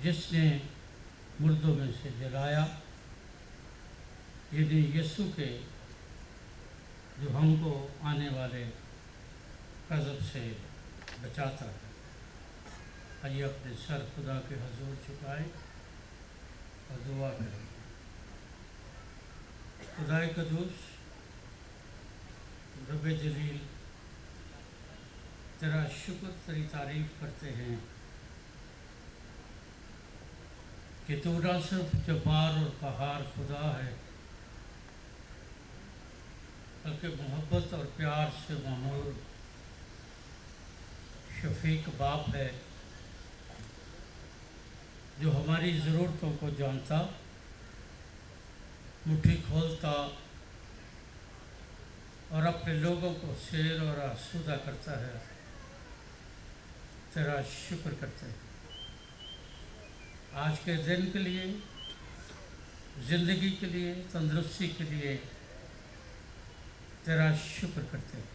جس نے مردوں میں سے جلایا، یعنی یسوع کے جو ہم کو آنے والے غضب سے بچاتا ہے۔ آئیے اپنے سر خدا کے حضور جھکائیں اور دعا کریں۔ خدائے قدوس، رب جلیل، تیرا شکر، تیری تعریف کرتے ہیں کہ تو نہ صرف جبار اور قہار خدا ہے، بلکہ محبت اور پیار سے معمور شفیق باپ ہے، جو ہماری ضرورتوں کو جانتا، مٹھی کھولتا اور اپنے لوگوں کو سیر اور آسودہ کرتا ہے۔ تیرا شکر کرتے ہیں آج کے دن کے لیے، زندگی کے لیے، تندرستی کے لیے تیرا شکر کرتے ہیں۔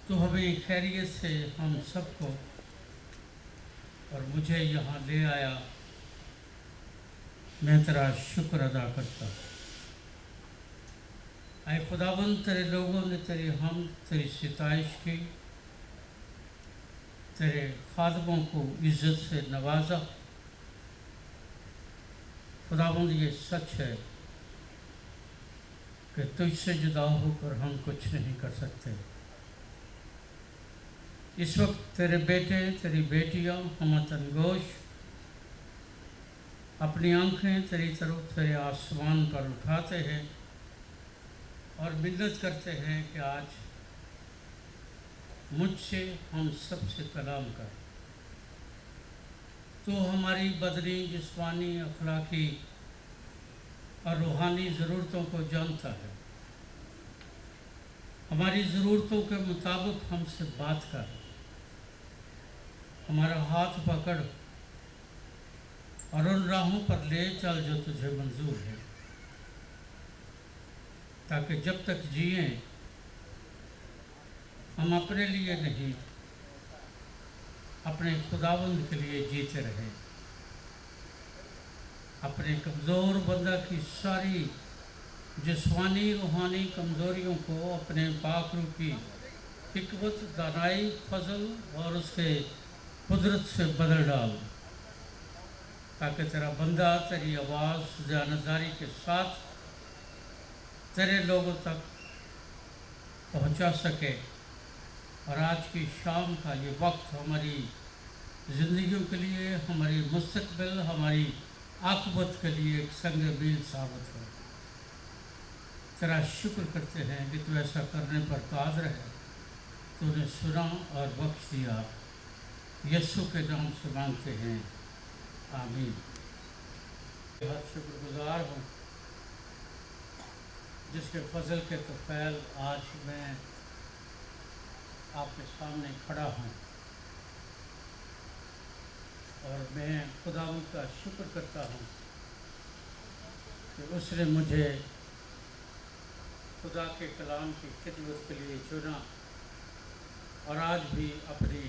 تو ہمیں خیریت سے ہم سب کو اور مجھے یہاں لے آیا، میں تیرا شکر ادا کرتا ہوں۔ اے خداوند، تیرے لوگوں نے تیری حمد، تیری ستائش کی، تیرے خادموں کو عزت سے نوازا۔ خداوند، یہ سچ ہے کہ تجھ سے جدا ہو کر ہم کچھ نہیں کر سکتے۔ اس وقت تیرے بیٹے، تیری بیٹیاں ہمتن گوش اپنی آنکھیں تیری طرف، تیرے آسمان پر اٹھاتے ہیں اور منت کرتے ہیں کہ آج مجھ سے، ہم سب سے کلام کر۔ تو ہماری بدنی، جسمانی، اخلاقی اور روحانی ضرورتوں کو جانتا ہے۔ ہماری ضرورتوں کے مطابق ہم سے بات کر، ہمارا ہاتھ پکڑ اور ان راہوں پر لے چل جو تجھے منظور ہے، تاکہ جب تک جئیں ہم اپنے لیے نہیں، اپنے خداوند کے لیے جیتے رہیں۔ اپنے کمزور بندہ کی ساری جسمانی روحانی کمزوریوں کو اپنے پاک روح کی حکمت، دانائی، فضل اور اس کے قدرت سے بدل ڈال، تاکہ تیرا بندہ تیری آواز دیانتداری کے ساتھ تیرے لوگوں تک پہنچا سکے، اور آج کی شام کا یہ وقت ہماری زندگیوں کے لیے، ہماری مستقبل، ہماری عاقبت کے لیے ایک سنگ میل ثابت ہو۔ تیرا شکر کرتے ہیں کہ تو ایسا کرنے پر قادر ہے۔ تو نے سنا اور بخش دیا۔ یسوع کے نام سے مانگتے ہیں، آمین۔ بہت شکر گزار ہوں جس کے فضل کے طفیل آج میں آپ کے سامنے کھڑا ہوں، اور میں خداوند کا شکر کرتا ہوں کہ اس نے مجھے خدا کے کلام کی خدمت کے لیے چنا، اور آج بھی اپنی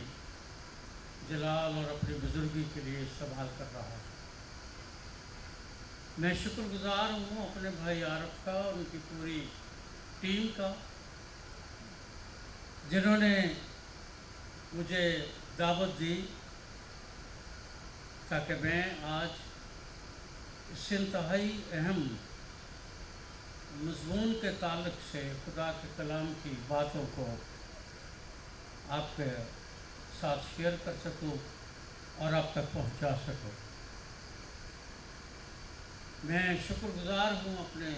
جلال اور اپنی بزرگی کے لیے استعمال کر رہا ہوں۔ میں شکر گزار ہوں اپنے بھائی عارف کا اور ان کی پوری ٹیم کا، جنہوں نے مجھے دعوت دی تاکہ میں آج اس انتہائی اہم مضمون کے تعلق سے خدا کے کلام کی باتوں کو آپ کے ساتھ شیئر کر سکوں اور آپ تک پہنچا سکوں۔ میں شکر گزار ہوں اپنے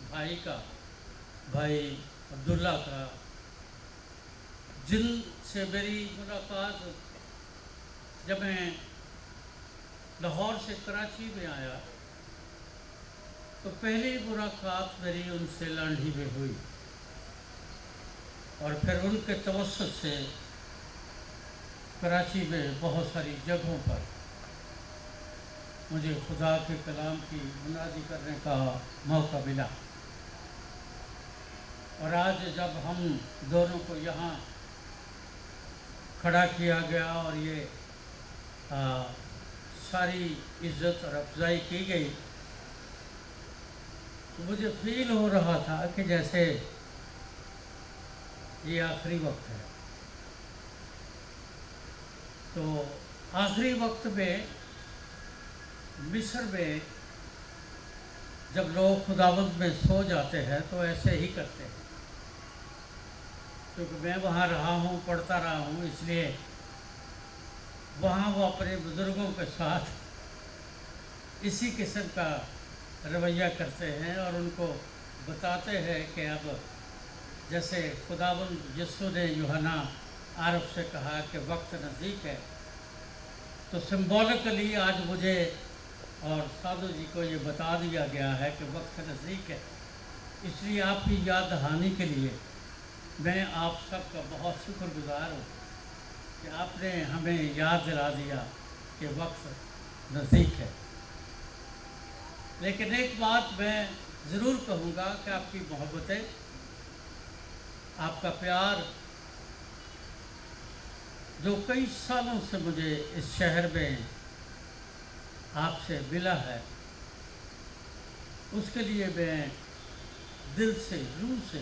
بھائی کا، بھائی عبداللہ کا، جن سے میری ملاقات جب میں لاہور سے کراچی میں آیا تو پہلی ملاقات میری ان سے لانڈھی میں ہوئی، اور پھر ان کے توسط سے کراچی میں بہت ساری جگہوں پر مجھے خدا کے کلام کی منادی کرنے کا موقع ملا۔ اور آج جب ہم دونوں کو یہاں کھڑا کیا گیا اور یہ सारी इज्जत और अफजाई की गई तो मुझे फील हो रहा था कि जैसे ये आखिरी वक्त है। तो आखिरी वक्त में मिस्र में जब लोग खुदावंद में सो जाते हैं तो ऐसे ही करते हैं, क्योंकि मैं वहाँ रहा हूँ, पढ़ता रहा हूँ, इसलिए वहाँ वो अपने बुज़ुर्गों के साथ इसी किस्म का रवैया करते हैं और उनको बताते हैं कि अब जैसे खुदावंद यीशु ने यूहन्ना आरफ से कहा कि वक्त नज़दीक है, तो सिंबॉलिकली आज मुझे और साधु जी को ये बता दिया गया है कि वक्त नज़दीक है। इसलिए आपकी याद दहानी के लिए मैं आप सबका बहुत शुक्रगुजार हूँ कि आपने हमें याद दिला दिया कि वक्त नज़दीक है। लेकिन एक बात मैं ज़रूर कहूँगा कि आपकी मोहब्बतें, आपका प्यार जो कई सालों से मुझे इस शहर में आपसे मिला है, उसके लिए मैं दिल से, रूह से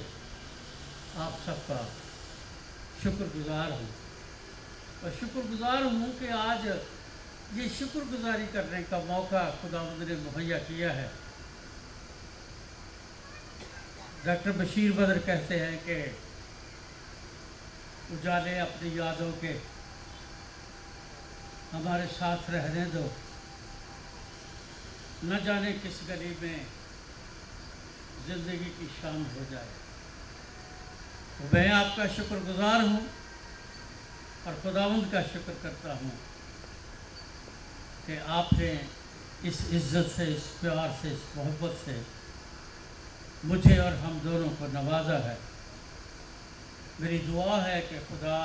आप सबका शुक्रगुजार हूँ। और शुक्रगुजार हूँ कि आज ये शुक्रगुजारी करने का मौका खुदावंद ने मुहैया किया है। डॉक्टर बशीर बदर कहते हैं कि उजाले अपनी यादों के हमारे साथ रहने दो, न जाने किस गली में ज़िंदगी की शाम हो जाए। तो मैं आपका शुक्रगुजार हूँ और खुदावंद का शुक्र करता हूँ कि आपने इस इज़्ज़त से, इस प्यार से, इस मोहब्बत से मुझे और हम दोनों को नवाजा है। मेरी दुआ है कि खुदा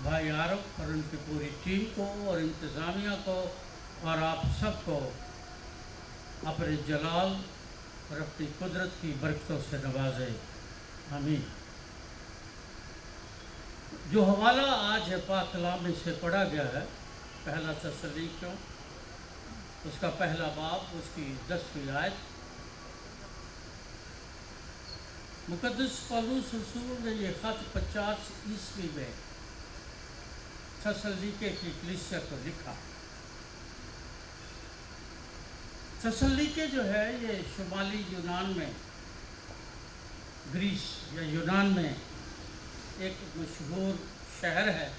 भाई आरफ और उनकी पूरी टीम को और इंतज़ामिया को और आप सबको अपने जलाल और अपनी कुदरत की बरकतों से नवाजे। आमीन। जो हवाला आज है पाक कलाम में से पढ़ा गया है, पहला तसल्लीकियों उसका पहला बाब उसकी 10वीं आयत। मुक़द्दस पौलुस रसूल ने ये ख़त 50 ईस्वी में तसल्लीके की कलीसिया को लिखा। तसल्लीके जो है ये शुमाली यूनान में, ग्रीस या यूनान में एक मशहूर शहर है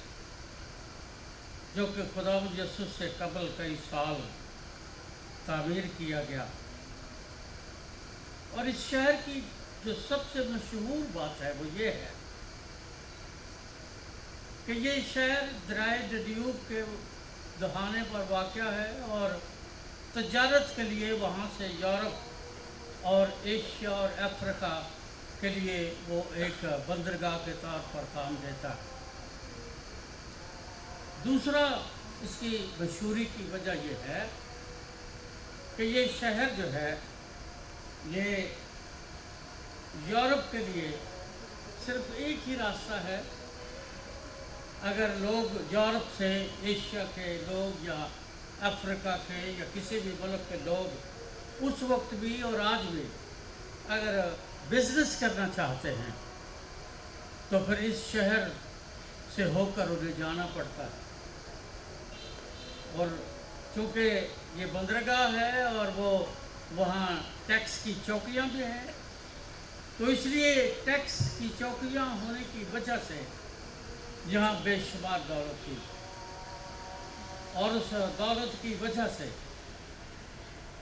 जो कि खुदावंद यीशु से कबल कई साल तामीर किया गया। और इस शहर की जो सबसे मशहूर बात है वो ये है कि ये शहर दरियाए डन्यूब के दहाने पर वाक़या है और तजारत के लिए वहाँ से यूरोप और एशिया और अफ्रीका के लिए वो एक बंदरगाह के तौर पर काम देता है। दूसरा इसकी मशहूरी की वजह यह है कि ये शहर जो है ये यूरोप के लिए सिर्फ एक ही रास्ता है। अगर लोग यूरोप से एशिया के लोग या अफ्रीका के या किसी भी मुल्क के लोग उस वक्त भी और आज भी अगर बिज़नेस करना चाहते हैं तो फिर इस शहर से होकर उन्हें जाना पड़ता है। और चूँकि ये बंदरगाह है और वो वहाँ टैक्स की चौकियाँ भी हैं, तो इसलिए टैक्स की चौकियाँ होने की वजह से यहाँ बेशुमार दौलत थी और उस दौलत की वजह से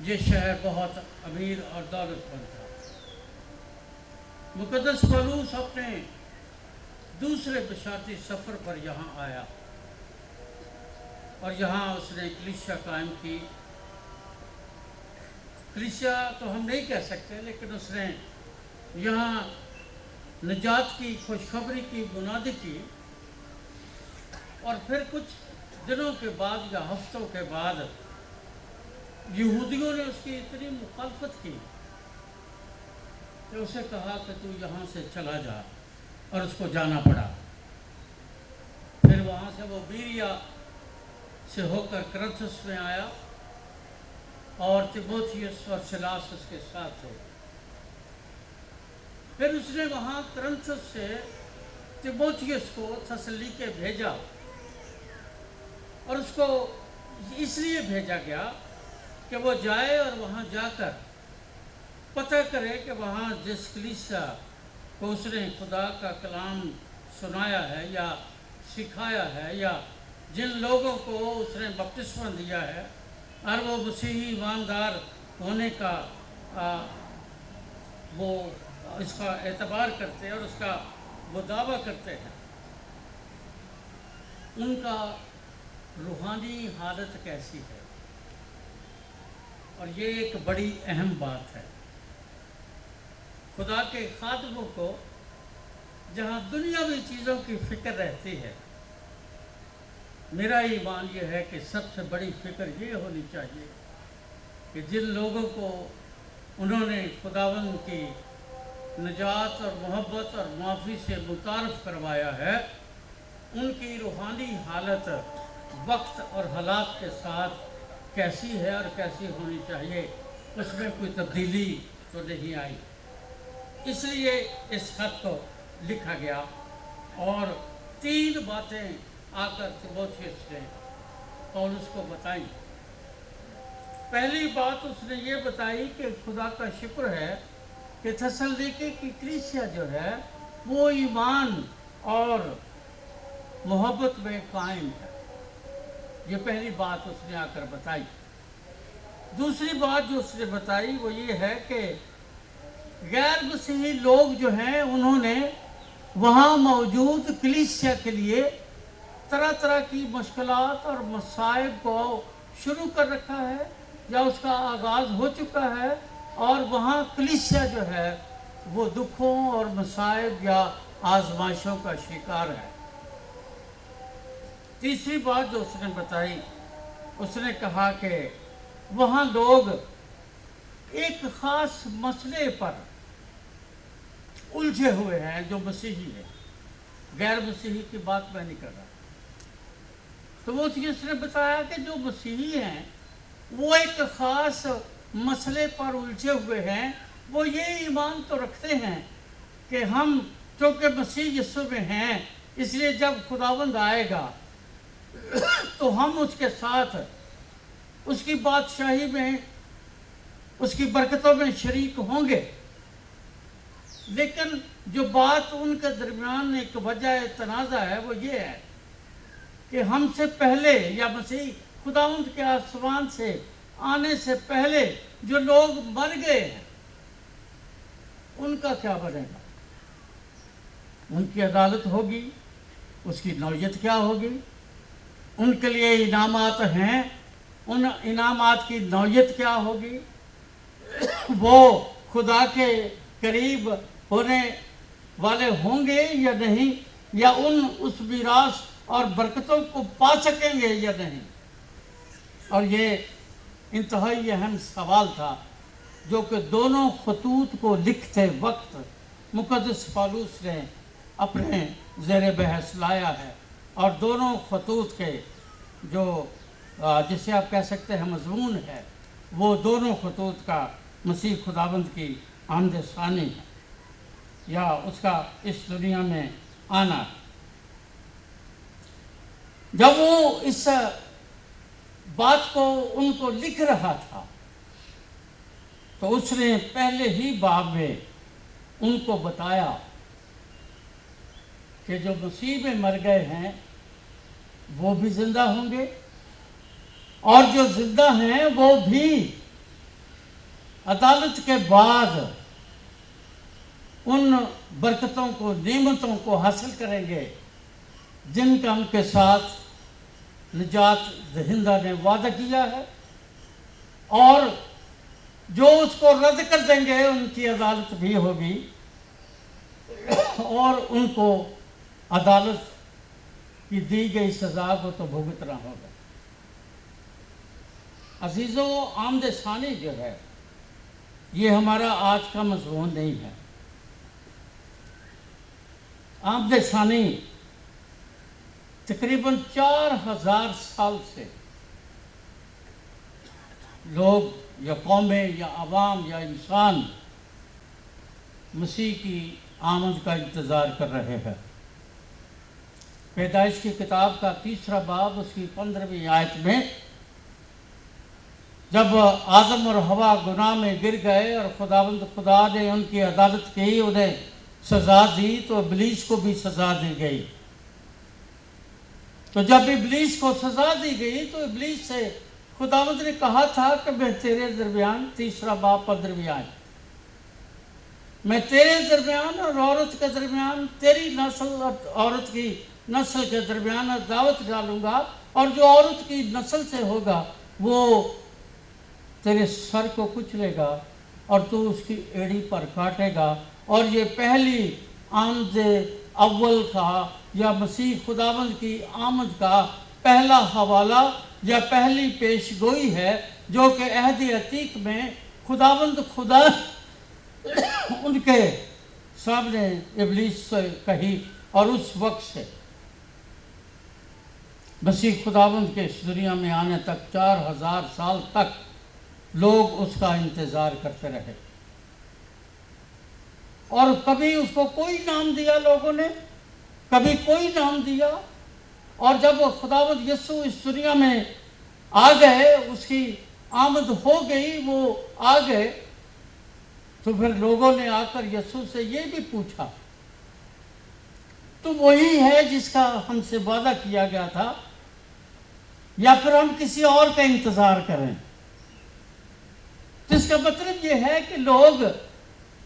ये शहर बहुत अमीर और दौलतमंद था। मुक़द्दस पौलुस अपने दूसरे बशारती सफ़र पर यहाँ आया और यहाँ उसने कलीसिया कायम की। कलीसिया तो हम नहीं कह सकते, लेकिन उसने यहाँ निजात की खुशखबरी की बुनियादी की। और फिर कुछ दिनों के बाद या हफ्तों के बाद यहूदियों ने उसकी इतनी मुखालफत की कि उसे कहा कि तू यहाँ से चला जा, और उसको जाना पड़ा। फिर वहाँ से वो बीरिया से होकर करंथुस में आया और तिमोथियस और सिलास उसके साथ थे। फिर उसने वहाँ करंथुस से तिमोथियस को थस्सलुनीके भेजा और उसको इसलिए भेजा गया कि वो जाए और वहाँ जाकर पता करे कि वहाँ जिस कलीसिया को उसने खुदा का कलाम सुनाया है या सिखाया है या जिन लोगों को उसने बपतिस्मा दिया है और वो मसीही ईमानदार होने का वो इसका एतबार करते हैं और उसका वो दावा करते हैं, उनका रूहानी हालत कैसी है। और ये एक बड़ी अहम बात है। खुदा के खादमों को जहाँ दुनियावी चीज़ों की फ़िक्र रहती है, मेरा ईमान ये है कि सबसे बड़ी फ़िक्र ये होनी चाहिए कि जिन लोगों को उन्होंने खुदावंद की निजात और मोहब्बत और माफ़ी से मुतारफ़ करवाया है, उनकी रूहानी हालत वक्त और हालात के साथ कैसी है और कैसी होनी चाहिए, उसमें कोई तब्दीली तो नहीं आई। इसलिए इस खत को लिखा गया और 3 बातें आकर तिमोथियस ने पौलुस को बताई। पहली बात उसने ये बताई कि खुदा का शुक्र है कि थस्सलुनीके की कलीसिया जो है वो ईमान और मोहब्बत में कायम है। ये पहली बात उसने आकर बताई। दूसरी बात जो उसने बताई वो ये है कि गैर मसीही लोग जो हैं उन्होंने वहाँ मौजूद कलीसिया के लिए तरह तरह की मुश्किलात और मसाइब को शुरू कर रखा है या उसका आगाज़ हो चुका है और वहाँ कलीसिया जो है वो दुखों और मसाइब या आजमाइशों का शिकार है। तीसरी बात जो उसने बताई, उसने कहा कि वहाँ लोग एक ख़ास मसले पर उलझे हुए हैं जो मसीही है, गैर मसीही की बात मैं नहीं कर रहा। तो वो उसने बताया कि जो मसीही हैं वो एक ख़ास मसले पर उलझे हुए हैं। वो ये ईमान तो रखते हैं कि हम चूँकि मसीह यीशु में हैं, इसलिए जब खुदावंद आएगा तो हम उसके साथ उसकी बादशाही में, उसकी बरकतों में शरीक होंगे। लेकिन जो बात उनके दरमियान एक वजह तनाज़ा है वो ये है कि हमसे पहले या मसीह खुदावंद के आसमान से आने से पहले जो लोग मर गए हैं उनका क्या बनेगा, उनकी अदालत होगी, उसकी नौयत क्या होगी, उनके लिए इनामात हैं, उन इनामात की नौयत क्या होगी, वो खुदा के करीब होने वाले होंगे या नहीं, या उस मीरास और बरकतों को पा सकेंगे या नहीं। और ये इंतहाई अहम सवाल था जो कि दोनों खतूत को लिखते वक्त मुक़द्दस पौलुस ने अपने ज़ेर बहस लाया है। और दोनों खतूत के जो जिसे आप कह सकते हैं मज़मून है, वो दोनों खतूत का मसीह खुदाबंद की आमद सानी है या उसका इस दुनिया में आना। जब वो इस बात को उनको लिख रहा था तो उसने पहले ही बाब में उनको बताया कि जो मसीह में मर गए हैं वो भी ज़िंदा होंगे और जो ज़िंदा हैं वो भी अदालत के बाद उन बरकतों को, नेमतों को हासिल करेंगे जिनका उनके साथ निजात दहिंदा ने वादा किया है। और जो उसको रद्द कर देंगे उनकी अदालत भी होगी और उनको अदालत की दी गई सज़ा को तो भुगतना होगा। अजीज़ों, आमद सानी जो है ये हमारा आज का मज़मून नहीं है। आमद सानी तकरीबन 4000 साल से लोग या कौमें या आवाम या इंसान मसीह की आमद का इंतज़ार कर रहे हैं। पैदाइश की किताब का 3 बाब उसकी 15वीं आयत में जब आदम और हवा गुनाह में गिर गए और खुदा ने उनकी अदालत की, उन्हें सज़ा दी, तो इब्लीस को भी सज़ा दी गई। तो जब इब्लीस को सज़ा दी गई तो इब्लीस से खुदावंद ने कहा था कि मैं तेरे दरमियान, 3 बाब 15वीं आयत, मैं तेरे दरमियान और औरत के दरमियान, तेरी नस्ल और औरत की नस्ल के दरमियान अदावत डालूंगा, और जो औरत की नस्ल से होगा वो तेरे सर को कुचलेगा और तू उसकी एड़ी पर काटेगा। और ये पहली आमद अव्वल का या मसीह खुदावंद की आमद का पहला हवाला या पहली पेशगोई है, जो कि अहद अतीक में खुदावंद खुदा उनके सामने इब्लीस से कही, और उस वक्त से मसीह खुदावंद के इस दुनिया में आने तक 4000 साल तक लोग उसका इंतज़ार करते रहे, और कभी उसको कोई नाम दिया लोगों ने, कभी कोई नाम दिया। और जब खुदावंद यीशु इस दुनिया में आ गए, उसकी आमद हो गई, वो आ गए, तो फिर लोगों ने आकर यीशु से ये भी पूछा, तुम वही है जिसका हमसे वादा किया गया था, या फिर हम किसी और का इंतज़ार करें? तो इसका मतलब ये है कि लोग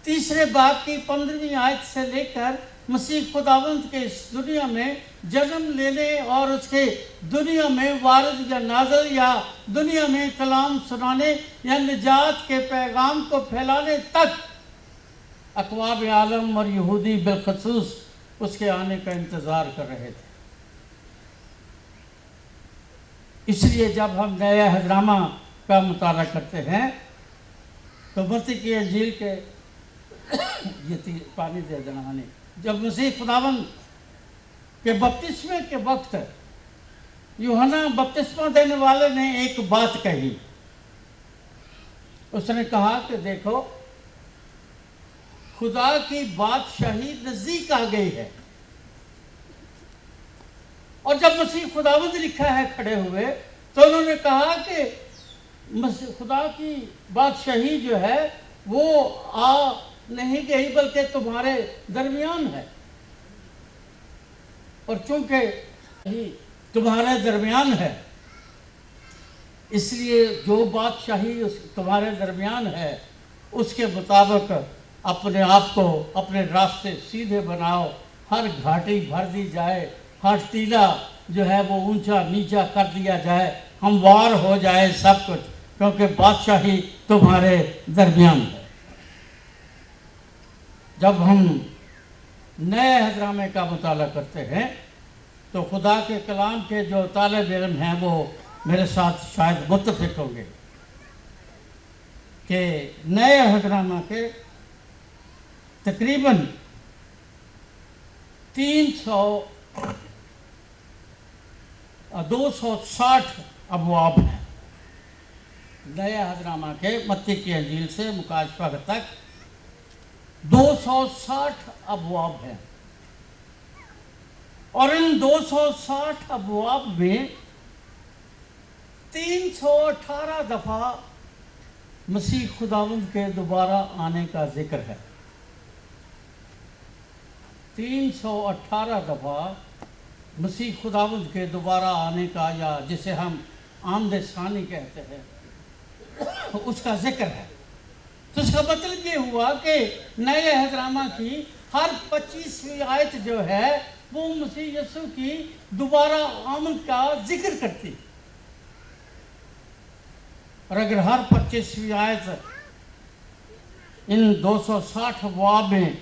3 बाब की 15वीं आयत से लेकर मसीह खुदावंद के इस दुनिया में जन्म लेने और उसके दुनिया में वारिद या नाज़िल या दुनिया में कलाम सुनाने या निजात के पैगाम को फैलाने तक अक़वाम आलम और यहूदी बिलखसूस उसके आने का इंतज़ार कर रहे थे। इसलिए जब हम नया अहदनामा का मुताला करते हैं तो मत्ती की इंजील के ये पानी दे देना हमें, जब मसीह खुदावंद के बपतिस्मे के वक्त यूहन्ना बपतिस्मा देने वाले ने एक बात कही। उसने कहा कि देखो, खुदा की बादशाही नज़दीक आ गई है। और जब मसीह खुदावंद लिखा है खड़े हुए, तो उन्होंने कहा कि खुदा की बादशाही जो है वो आ नहीं गई, बल्कि तुम्हारे दरमियान है। और चूंकि तुम्हारे दरमियान है, इसलिए जो बादशाही तुम्हारे दरमियान है उसके मुताबिक अपने आप को, अपने रास्ते सीधे बनाओ, हर घाटी भर दी जाए, हर टीला जो है वो ऊंचा नीचा कर दिया जाए, हमवार हो जाए सब कुछ, क्योंकि बादशाही तुम्हारे दरमियान है। जब हम नए अहदनामे का मुताला करते हैं तो खुदा के कलाम के जो तालिब इल्म हैं वो मेरे साथ शायद मुत्तफिक होंगे कि नए अहदनामा के तकरीबन 260 अबवाब हैं। नए अहदनामा के मत्ती की इंजील से मुकाशफा तक 260 अबवाब हैं, और इन 260 अबवाब में 318 दफ़ा मसीह खुदावंद के दोबारा आने का जिक्र है। 318 दफ़ा मसीह खुदावंद के दोबारा आने का, या जिसे हम आमद सानी कहते हैं, उसका जिक्र है। तो इसका मतलब ये हुआ कि नए अहदनामा की हर 25वीं आयत जो है वो मसीह यीशु की दोबारा आमद का जिक्र करती। और अगर हर 25वीं आयत इन 260 अबवाब में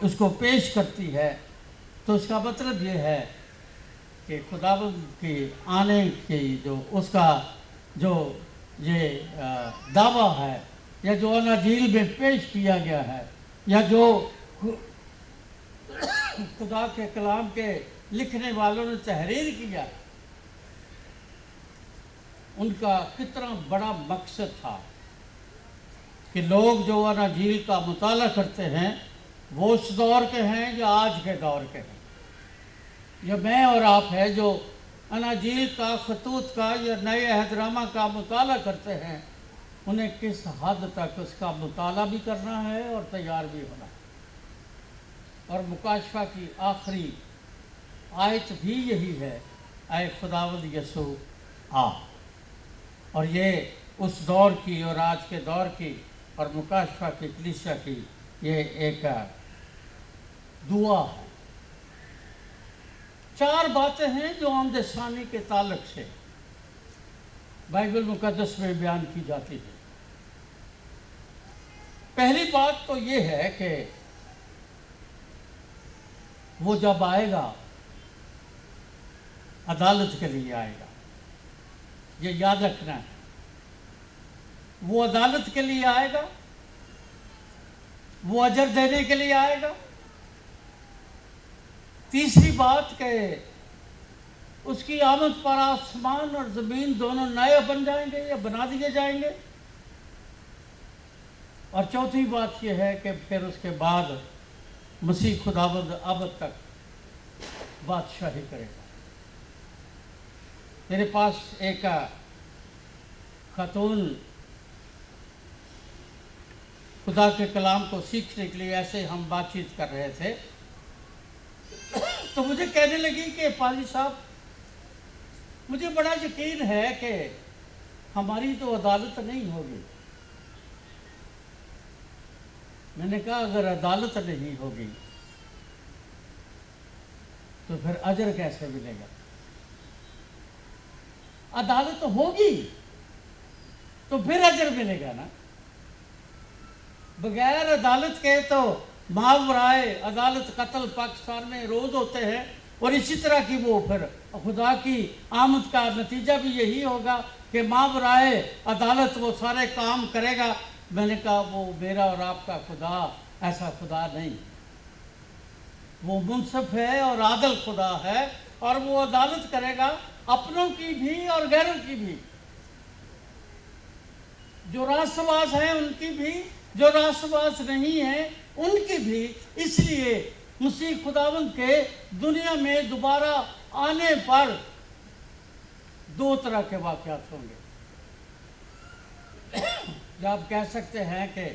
उसको पेश करती है, तो उसका मतलब ये है कि खुदावंद के आने की जो उसका जो ये दावा है, या जो अनाजील में पेश किया गया है, या जो खुदा के कलाम के लिखने वालों ने तहरीर किया, ان کا کتنا بڑا مقصد تھا کہ لوگ جو اناجیل کا مطالعہ کرتے ہیں وہ اس دور کے ہیں یا آج کے دور کے ہیں، یا میں اور آپ ہے جو اناجیل کا، خطوط کا یا نئے عہد نامہ کا مطالعہ کرتے ہیں، انہیں کس حد تک اس کا مطالعہ بھی کرنا ہے اور تیار بھی ہونا ہے۔ اور مکاشفہ کی آخری آیت بھی یہی ہے، اے خداوند یسوع آ۔ اور یہ اس دور کی اور آج کے دور کی اور مکاشفہ کی کلیسیا کی یہ ایک دعا ہے۔ 4 باتیں ہیں جو آمد ثانی کے تعلق سے بائبل مقدس میں بیان کی جاتی ہے۔ پہلی بات تو یہ ہے کہ وہ جب آئے گا عدالت کے لیے آئے گا، یہ یاد رکھنا ہے، وہ عدالت کے لیے آئے گا، وہ اجر دینے کے لیے آئے گا۔ تیسری بات کہ اس کی آمد پر آسمان اور زمین دونوں نئے بن جائیں گے یا بنا دیے جائیں گے۔ اور چوتھی بات یہ ہے کہ پھر اس کے بعد مسیح خداوند ابد تک بادشاہی کرے گا۔ میرے پاس ایک خاتون خدا کے کلام کو سیکھنے کے لیے ایسے ہم بات چیت کر رہے تھے، تو مجھے کہنے لگی کہ پادری صاحب مجھے بڑا یقین ہے کہ ہماری تو عدالت نہیں ہوگی۔ میں نے کہا اگر عدالت نہیں ہوگی تو پھر اجر کیسے ملے گا؟ عدالت ہوگی تو پھر اجر ملے گا نا۔ بغیر عدالت کے تو ماورائے عدالت قتل پاکستان میں روز ہوتے ہیں، اور اسی طرح کی وہ پھر خدا کی آمد کا نتیجہ بھی یہی ہوگا کہ ماورائے عدالت وہ سارے کام کرے گا۔ میں نے کہا وہ میرا اور آپ کا خدا ایسا خدا نہیں، وہ منصف ہے اور عادل خدا ہے، اور وہ عدالت کرے گا اپنوں کی بھی اور غیروں کی بھی، جو راست باز ہیں ان کی بھی، جو راست باز نہیں ہیں ان کی بھی۔ اس لیے مسیح خداوند کے دنیا میں دوبارہ آنے پر 2 طرح کے واقعات ہوں گے۔ جو آپ کہہ سکتے ہیں کہ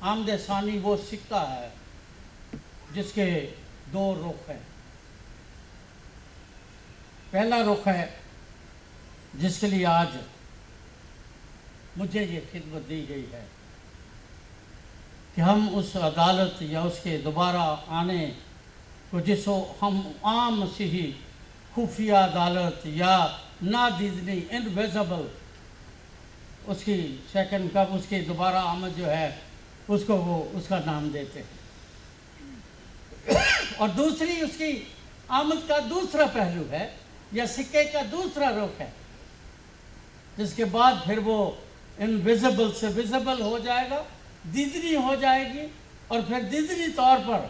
آمد ثانی وہ سکہ ہے جس کے 2 رخ ہیں۔ پہلا رخ ہے جس کے لیے آج مجھے یہ خدمت دی گئی ہے کہ ہم اس عدالت یا اس کے دوبارہ آنے کو جس کو ہم عام مسیحی خفیہ عدالت یا نادیدنی انویزیبل، اس کی سیکنڈ کب اس کی دوبارہ آمد جو ہے اس کو وہ اس کا نام دیتے ہیں۔ اور دوسری اس کی آمد کا دوسرا پہلو ہے یا سکے کا دوسرا رخ ہے، جس کے بعد پھر وہ انویزیبل سے ویزیبل ہو جائے گا، دیدنی ہو جائے گی، اور پھر دیدنی طور پر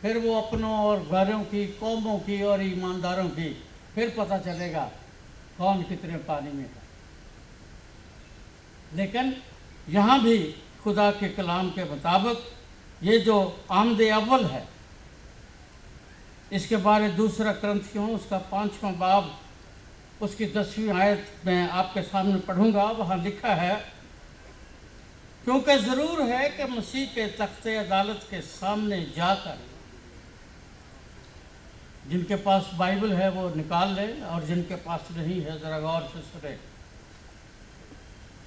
پھر وہ اپنوں اور گھروں کی، قوموں کی اور ایمانداروں کی پھر پتہ چلے گا کون کتنے پانی میں ہے۔ لیکن یہاں بھی خدا کے کلام کے مطابق یہ جو آمد اول ہے، اس کے بارے 2 کرنتھیوں اس کا 5واں باب اس کی 10ویں آیت میں آپ کے سامنے پڑھوں گا۔ وہاں لکھا ہے، کیونکہ ضرور ہے کہ مسیح کے تخت عدالت کے سامنے جا کر، جن کے پاس بائبل ہے وہ نکال لیں، اور جن کے پاس نہیں ہے ذرا غور سے سنیں۔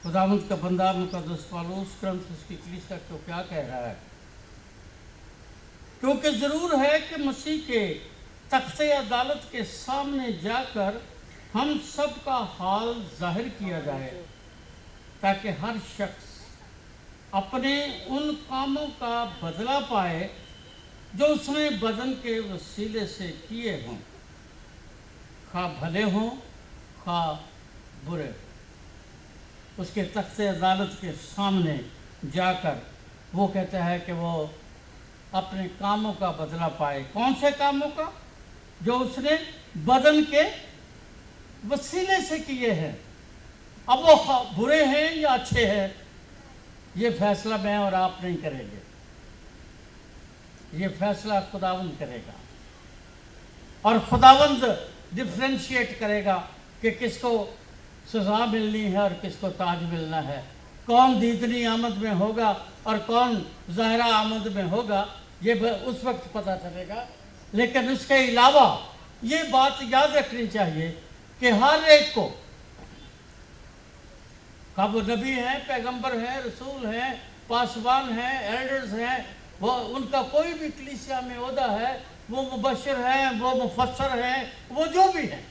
خداوند کا بندہ مقدس پالوس کرنتھس کی کلیسیا کو کیا کہہ رہا ہے؟ کیونکہ ضرور ہے کہ مسیح کے تخت عدالت کے سامنے جا کر ہم سب کا حال ظاہر کیا جائے، تاکہ ہر شخص اپنے ان کاموں کا بدلہ پائے جو اس نے بدن کے وسیلے سے کیے ہوں، خواہ بھلے ہوں خواہ برے۔ اس کے تخت عدالت کے سامنے جا کر وہ کہتا ہے کہ وہ اپنے کاموں کا بدلہ پائے۔ کون سے کاموں کا؟ جو اس نے بدن کے وسیلے سے کیے ہیں۔ अब वो बुरे हैं या अच्छे हैं, ये फैसला मैं और आप नहीं करेंगे, ये फैसला खुदावंद करेगा। और खुदावंद डिफ्रेंशिएट करेगा कि किसको सज़ा मिलनी है और किसको ताज मिलना है, कौन दीदनी आमद में होगा और कौन ज़ाहिरा आमद में होगा, ये उस वक्त पता चलेगा। लेकिन उसके अलावा ये बात याद रखनी चाहिए कि हर एक को, कब नबी हैं, पैगंबर हैं, रसूल हैं, पासवान हैं, एल्डर्स हैं, वो उनका कोई भी कलीसिया में ओहदा है, वो मुबशर हैं, वो मुफस्सर हैं, वो जो भी हैं,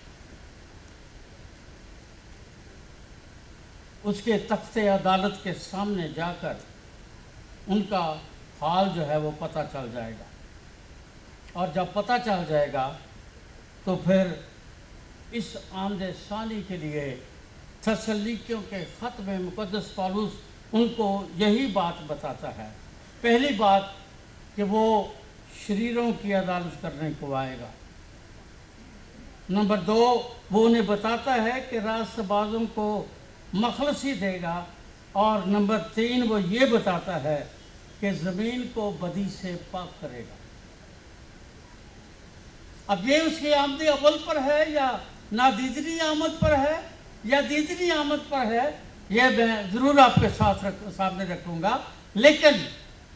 उसके तख्ते अदालत के सामने जाकर उनका हाल जो है वो पता चल जाएगा। और जब पता चल जाएगा तो फिर इस आमद सानी के लिए थस्सलुनीकियों के ख़त में मुक़द्दस पौलुस उनको यही बात बताता है। पहली बात कि वो शरीरों की अदालत करने को आएगा। नंबर 2, वो उन्हें बताता है कि रास्तबाजों को मखलसी देगा। और नंबर 3, वो ये बताता है कि ज़मीन को बदी से पाक करेगा। अब ये उसकी आमद अव्वल पर है या नादीदनी आमद पर है या दीदनी आमद पर है, यह मैं ज़रूर आपके सामने रखूँगा। लेकिन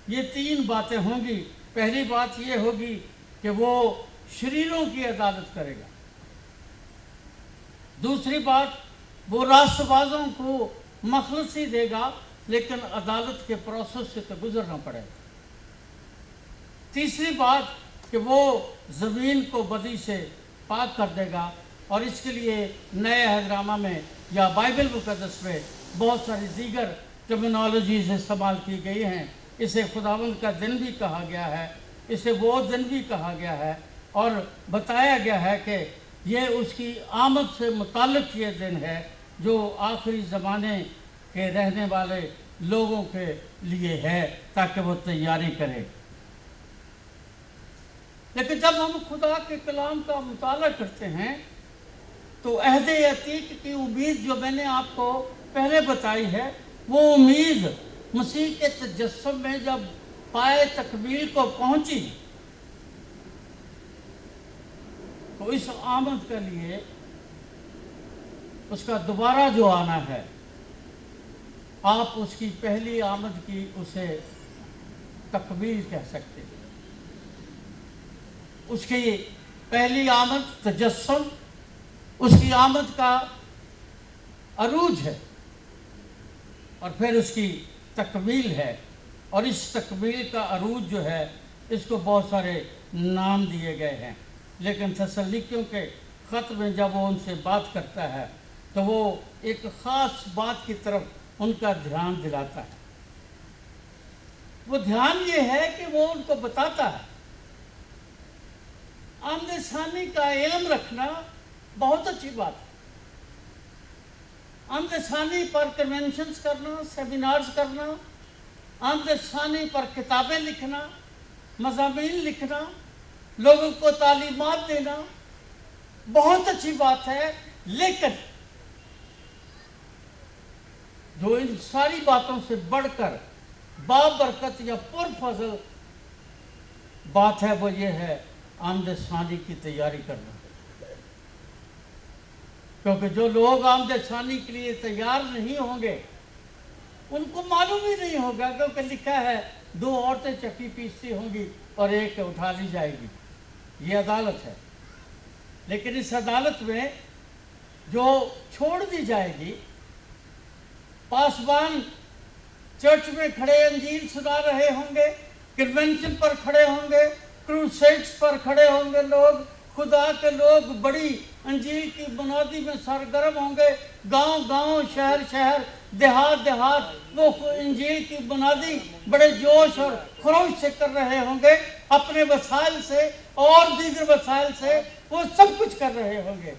ये 3 बातें होंगी। पहली बात ये होगी कि वो शरीरों की अदालत करेगा। दूसरी बात, वो रास्तबाजों को मखलसी देगा, लेकिन अदालत के प्रोसेस से तो गुजरना पड़ेगा। तीसरी बात कि वो ज़मीन को बदी से पाक कर देगा। और इसके लिए नए अहदनामा में या बाइबल मुक़द्दस में बहुत सारी दीगर टर्मिनोलॉजीज़ इस्तेमाल की गई हैं। इसे खुदावंद का दिन भी कहा गया है, इसे वो दिन भी कहा गया है, और बताया गया है कि ये उसकी आमद से मुताल्लिक़ ये दिन है जो आखिरी ज़माने के रहने वाले लोगों के लिए है, ताकि वो तैयारी करें। लेकिन जब हम खुदा के कलाम का मुताला करते हैं तो अहद अतीक की उम्मीद जो मैंने आपको पहले बताई है, वो उम्मीद मसीह के तजस्सुम में जब पाए तकमील को पहुंची तो इस आमद के लिए उसका दोबारा जो आना है, आप उसकी पहली आमद की उसे तकमील कह सकते हैं। उसकी पहली आमद तजस्सुम उसकी आमद का अरूज है, और फिर उसकी तकमील है। और इस तकमील का अरूज जो है, इसको बहुत सारे नाम दिए गए हैं। लेकिन थस्सलुनीकियों के ख़त में जब वो उनसे बात करता है तो वो एक ख़ास बात की तरफ उनका ध्यान दिलाता है। वो ध्यान ये है कि वो उनको बताता है आमद सानी का इल्म रखना बहुत अच्छी बात है। आमद सानी पर कन्वेंशंस करना, सेमिनार्स करना, आमद सानी पर किताबें लिखना, मज़ामीन लिखना, लोगों को तालीमात देना बहुत अच्छी बात है। लेकिन जो इन सारी बातों से बढ़कर बाबरकत या पुरफज़ल बात है, वो ये है आमद सानी की तैयारी करना। क्योंकि जो लोग आमद सानी के लिए तैयार नहीं होंगे, उनको मालूम ही नहीं होगा, क्योंकि लिखा है 2 औरतें चक्की पीसती होंगी और एक उठा ली जाएगी। ये अदालत है। लेकिन इस अदालत में जो छोड़ दी जाएगी, पासवान चर्च में खड़े अंजील सुना रहे होंगे, कन्वेंशन पर खड़े होंगे, क्रूसेड्स पर खड़े होंगे, लोग खुदा के लोग बड़ी अंजील की बुनियादी में सरगर्म होंगे। गांव गांव, शहर शहर, देहात देहात वो इंजील की बुनियादी बड़े जोश और खरोश से कर रहे होंगे। अपने वसाइल से और दीगर वसाइल से वो सब कुछ कर रहे होंगे।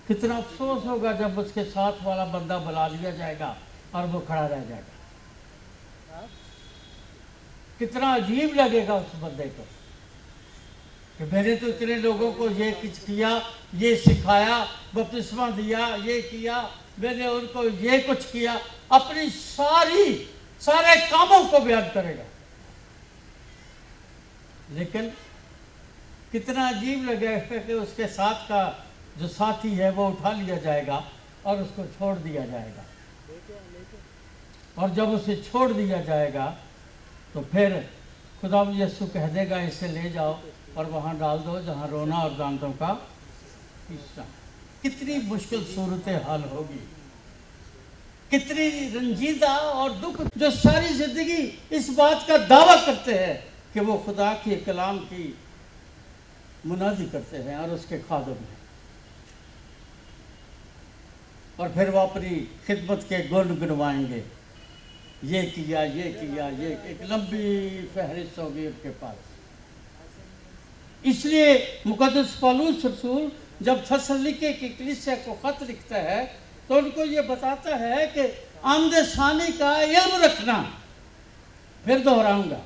कितना अफसोस होगा जब उसके साथ वाला बंदा बुला लिया जाएगा और वो खड़ा रह जाएगा। कितना अजीब लगेगा उस बंदे को कि کہ میں نے تو اتنے لوگوں کو یہ کچھ کیا، یہ سکھایا، بپتسمہ دیا، یہ کیا، میں نے ان کو یہ کچھ کیا، اپنی سارے کاموں کو بیان کرے گا۔ لیکن کتنا عجیب لگے گا کہ اس کے ساتھ کا جو ساتھی ہے وہ اٹھا لیا جائے گا اور اس کو چھوڑ دیا جائے گا، اور جب اسے چھوڑ دیا جائے گا تو پھر خدا یسوع کہہ دے گا اسے لے جاؤ اور وہاں ڈال دو جہاں رونا اور دانتوں کا حصہ۔ کتنی مشکل صورتحال ہوگی، کتنی رنجیدہ اور دکھ، جو ساری زندگی اس بات کا دعویٰ کرتے ہیں کہ وہ خدا کے کلام کی منادی کرتے ہیں اور اس کے خادم ہیں، اور پھر وہ اپنی خدمت کے گن گنوائیں گے، یہ کیا، یہ کیا، یہ ایک لمبی فہرست ہوگی ان کے پاس۔ اس لیے مقدس پولس رسول جب تھسلنیکے کی کلیسیا کو خط لکھتا ہے تو ان کو یہ بتاتا ہے کہ آمد ثانی کا علم رکھنا، پھر دہراؤں گا،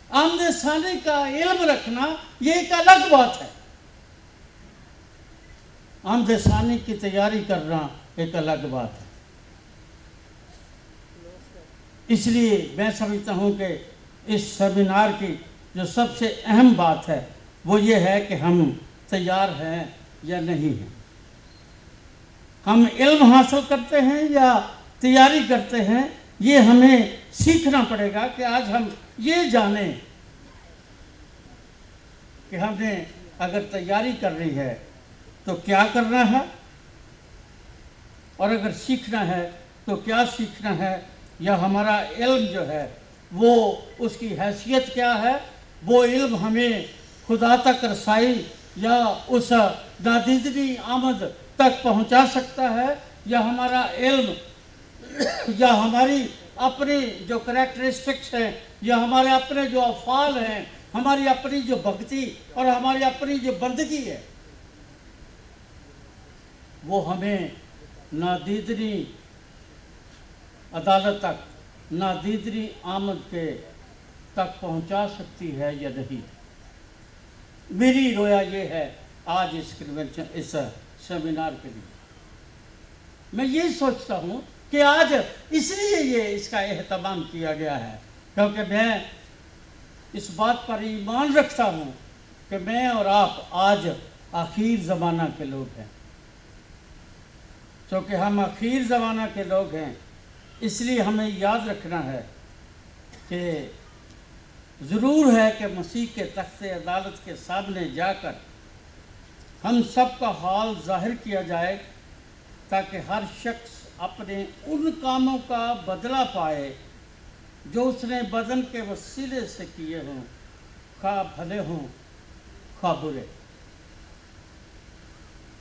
آمد ثانی کا علم رکھنا یہ ایک الگ بات ہے، آمد ثانی کی تیاری کرنا ایک الگ بات ہے۔ اس لیے میں سمجھتا ہوں کہ اس سیمینار کی جو سب سے اہم بات ہے وہ یہ ہے کہ ہم تیار ہیں یا نہیں ہیں، ہم علم حاصل کرتے ہیں یا تیاری کرتے ہیں۔ یہ ہمیں سیکھنا پڑے گا کہ آج ہم یہ جانیں کہ ہم نے اگر تیاری کرنی ہے تو کیا کرنا ہے، اور اگر سیکھنا ہے تو کیا سیکھنا ہے، یا ہمارا علم جو ہے وہ اس کی حیثیت کیا ہے، وہ علم ہمیں خدا تک رسائی یا اس نادیدنی آمد تک پہنچا سکتا ہے، یا ہمارا علم یا ہماری اپنی جو کریکٹرسٹکس ہیں، یا ہمارے اپنے جو افعال ہیں، ہماری اپنی جو بھکتی اور ہماری اپنی جو بندگی ہے، وہ ہمیں نادیدنی عدالت تک، نادیدنی آمد کے تک پہنچا سکتی ہے یا نہیں۔ میری رویا یہ ہے آج اس سیمینار کے لیے، میں یہ سوچتا ہوں کہ آج اس لیے اس کا اہتمام کیا گیا ہے کیونکہ میں اس بات پر ایمان رکھتا ہوں کہ میں اور آپ آج آخر زمانہ کے لوگ ہیں۔ چونکہ ہم آخر زمانہ کے لوگ ہیں، اس لیے ہمیں یاد رکھنا ہے کہ ضرور ہے کہ مسیح کے تخت عدالت کے سامنے جا کر ہم سب کا حال ظاہر کیا جائے، تاکہ ہر شخص اپنے ان کاموں کا بدلہ پائے جو اس نے بدن کے وسیلے سے کیے ہوں، خواہ بھلے ہوں خواہ برے۔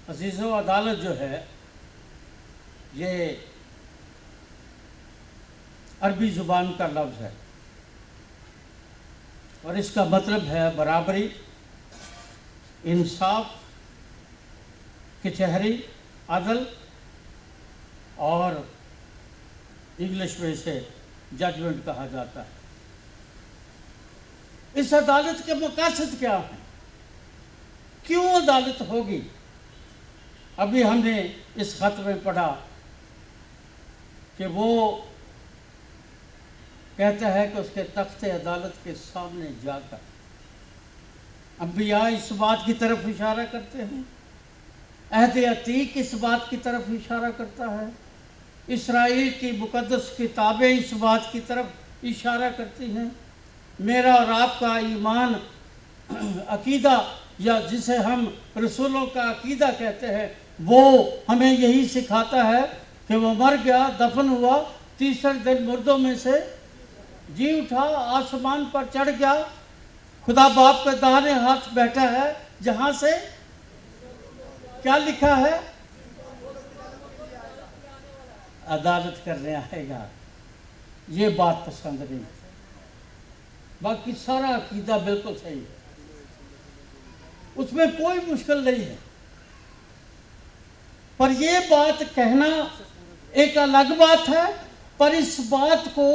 عزیزو، عدالت جو ہے یہ عربی زبان کا لفظ ہے، اور اس کا مطلب ہے برابری، انصاف، کچہری، عدل، اور انگلش میں اسے ججمنٹ کہا جاتا ہے۔ اس عدالت کے مقاصد کیا ہیں؟ کیوں عدالت ہوگی؟ ابھی ہم نے اس خط میں پڑھا کہ وہ کہتا ہے کہ اس کے تخت عدالت کے سامنے جا کر، انبیاء اس بات کی طرف اشارہ کرتے ہیں، عہد عتیق اس بات کی طرف اشارہ کرتا ہے، اسرائیل کی مقدس کتابیں اس بات کی طرف اشارہ کرتی ہیں۔ میرا اور آپ کا ایمان عقیدہ، یا جسے ہم رسولوں کا عقیدہ کہتے ہیں، وہ ہمیں یہی سکھاتا ہے کہ وہ مر گیا، دفن ہوا، تیسرے دن مردوں میں سے جی اٹھا، آسمان پر چڑھ گیا، خدا باپ کے داہنے ہاتھ بیٹھا ہے، جہاں سے کیا لکھا ہے؟ عدالت کرنے آئے گا۔ یہ بات پسند نہیں، باقی سارا عقیدہ بالکل صحیح ہے، اس میں کوئی مشکل نہیں ہے، پر یہ بات کہنا ایک الگ بات ہے، پر اس بات کو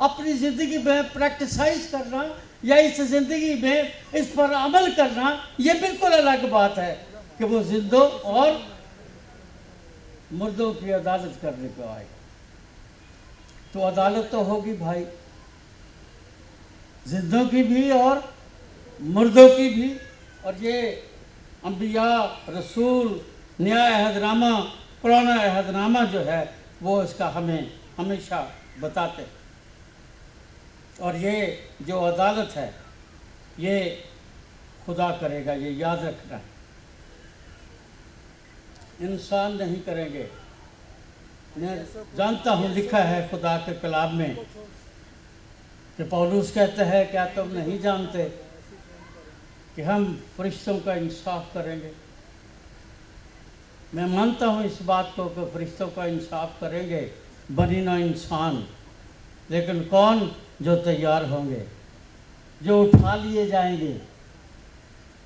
اپنی زندگی میں پریکٹسائز کرنا یا اس زندگی میں اس پر عمل کرنا، یہ بالکل الگ بات ہے کہ وہ زندوں اور مردوں کی عدالت کرنے کو آئے. تو عدالت تو ہوگی بھائی، زندوں کی بھی اور مردوں کی بھی. اور یہ انبیاء، رسول، نیا عہد نامہ، پرانا عہد نامہ جو ہے وہ اس کا ہمیں ہمیشہ بتاتے. اور یہ جو عدالت ہے یہ خدا کرے گا، یہ یاد رکھنا ہے، انسان نہیں کریں گے. میں جانتا ہوں لکھا ہے خدا کے کلام میں کہ پولس کہتا ہے کیا تم نہیں جانتے کہ ہم فرشتوں کا انصاف کریں گے. میں مانتا ہوں اس بات کو کہ فرشتوں کا انصاف کریں گے بنی نوع انسان، لیکن کون؟ جو تیار ہوں گے، جو اٹھا لیے جائیں گے،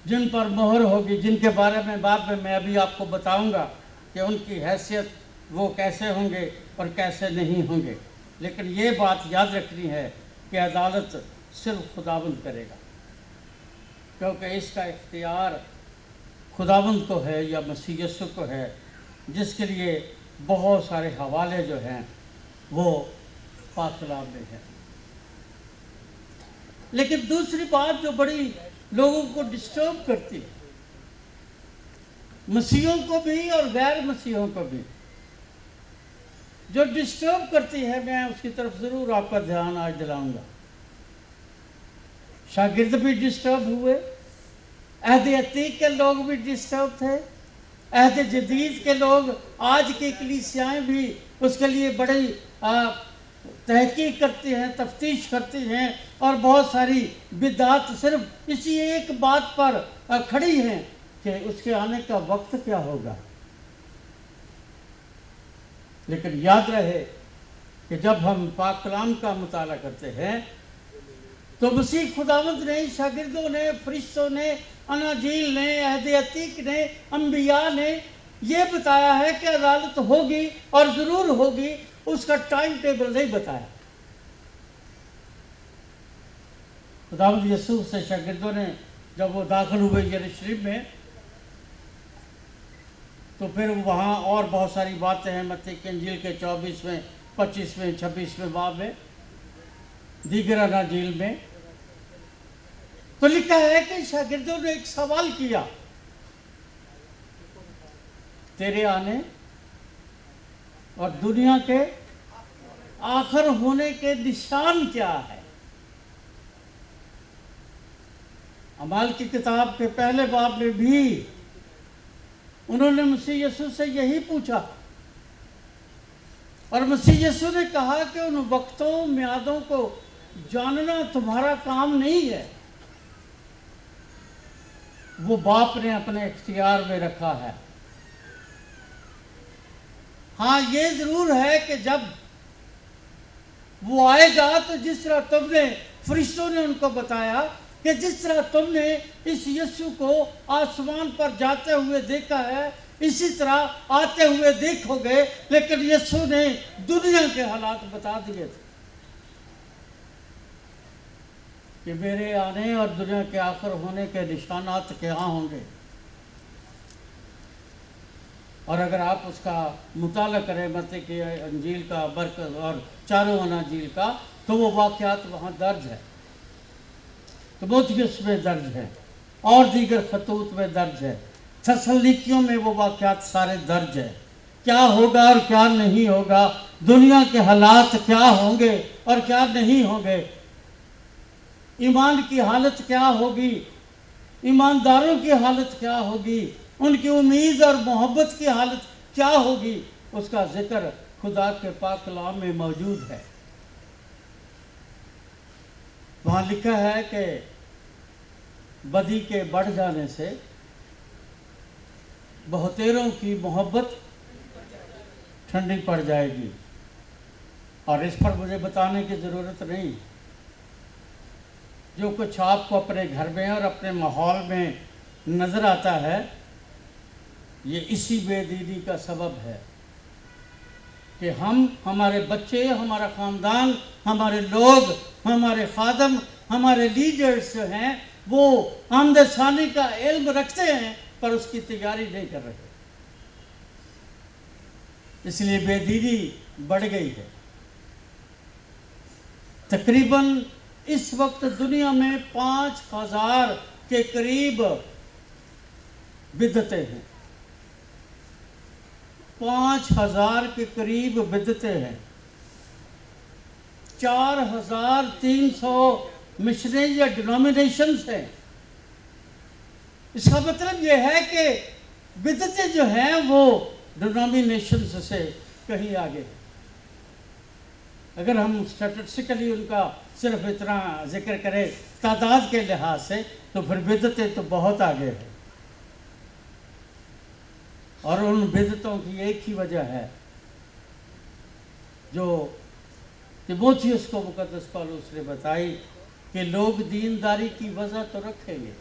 جن پر مہر ہوگی، جن کے بارے میں بعد میں ابھی آپ کو بتاؤں گا کہ ان کی حیثیت وہ کیسے ہوں گے اور کیسے نہیں ہوں گے. لیکن یہ بات یاد رکھنی ہے کہ عدالت صرف خداوند کرے گا، کیونکہ اس کا اختیار خداوند کو ہے یا مسیح یسوع کو ہے، جس کے لیے بہت سارے حوالے جو ہیں وہ پاک کلام میں ہیں. لیکن دوسری بات جو بڑی لوگوں کو ڈسٹرب کرتی، مسیحوں کو بھی اور غیر مسیحوں کو بھی جو ڈسٹرب کرتی ہے، میں اس کی طرف ضرور آپ کا دھیان آج دلاؤں گا. شاگرد بھی ڈسٹرب ہوئے، عہد عتیق کے لوگ بھی ڈسٹرب تھے، عہد جدید کے لوگ، آج کی کلیسیائیں بھی اس کے لیے بڑی تحقیق کرتی ہیں، تفتیش کرتی ہیں، اور بہت ساری بدعات صرف اسی ایک بات پر کھڑی ہیں کہ اس کے آنے کا وقت کیا ہوگا. لیکن یاد رہے کہ جب ہم پاک کلام کا مطالعہ کرتے ہیں تو مسیح خداوند نے، شاگردوں نے، فرشتوں نے، اناجیل نے، عہد عتیق نے، انبیاء نے یہ بتایا ہے کہ عدالت ہوگی اور ضرور ہوگی. اس کا ٹائم ٹیبل نہیں بتایا. خداوند یسوع سے شاگردوں نے جب وہ داخل ہوئے یروشلم میں تو پھر وہاں اور بہت ساری باتیں ہیں متی کی انجیل کے 24ویں، 25ویں، 26ویں باب میں، دیگر اناجیل میں. تو لکھا ہے کہ شاگردوں نے ایک سوال کیا، تیرے آنے اور دنیا کے آخر ہونے کے نشان کیا ہے؟ اعمال کی کتاب کے پہلے باب میں بھی انہوں نے مسیح یسوع سے یہی پوچھا، اور مسیح یسوع نے کہا کہ ان وقتوں، میعادوں کو جاننا تمہارا کام نہیں ہے، وہ باپ نے اپنے اختیار میں رکھا ہے. ہاں یہ ضرور ہے کہ جب وہ آئے گا تو جس طرح تم نے، فرشتوں نے ان کو بتایا کہ جس طرح تم نے اس یسوع کو آسمان پر جاتے ہوئے دیکھا ہے اسی طرح آتے ہوئے دیکھو گے. لیکن یسوع نے دنیا کے حالات بتا دیے تھے کہ میرے آنے اور دنیا کے آخر ہونے کے نشانات کیا ہوں گے. اور اگر آپ اس کا مطالعہ کریں متی کی انجیل کا برکت اور چاروں اناجیل کا، تو وہ واقعات وہاں درج ہے، تimotheus میں درج ہے، اور دیگر خطوط میں درج ہے، تھسلنیکیوں میں وہ واقعات سارے درج ہے. کیا ہوگا اور کیا نہیں ہوگا، دنیا کے حالات کیا ہوں گے اور کیا نہیں ہوں گے، ایمان کی حالت کیا ہوگی، ایمانداروں کی حالت کیا ہوگی، ان کی امید اور محبت کی حالت کیا ہوگی، اس کا ذکر خدا کے پاک کلام میں موجود ہے. وہاں لکھا ہے کہ بدی کے بڑھ جانے سے بہتیروں کی محبت ٹھنڈی پڑ جائے گی. اور اس پر مجھے بتانے کی ضرورت نہیں، جو کچھ آپ کو اپنے گھر میں اور اپنے ماحول میں نظر آتا ہے یہ اسی بے دینی کا سبب ہے کہ ہمارے بچے، ہمارا خاندان، ہمارے لوگ، ہمارے خادم ہمارے لیڈرز جو ہیں وہ آمد ثانی کا علم رکھتے ہیں پر اس کی تیاری نہیں کر رہے، اس لیے بے دینی بڑھ گئی ہے۔ تقریباً اس وقت دنیا میں 5000 کے قریب بدعتیں ہیں، 5000 کے قریب بدعتیں ہیں، 4300 مشنری یا ڈینومینیشنز ہیں۔ اس کا مطلب یہ ہے کہ بدعتیں جو ہیں وہ ڈینومینیشنز سے کہیں آگے ہیں۔ اگر ہم اسٹیٹسٹیکلی ان کا صرف اتنا ذکر کریں تعداد کے لحاظ سے تو پھر بدعتیں تو بہت آگے ہیں، اور ان بدعتوں کی ایک ہی وجہ ہے جو تیموتھیوس کو مقدس پالوس نے بتائی کہ لوگ دینداری کی وجہ تو رکھیں گے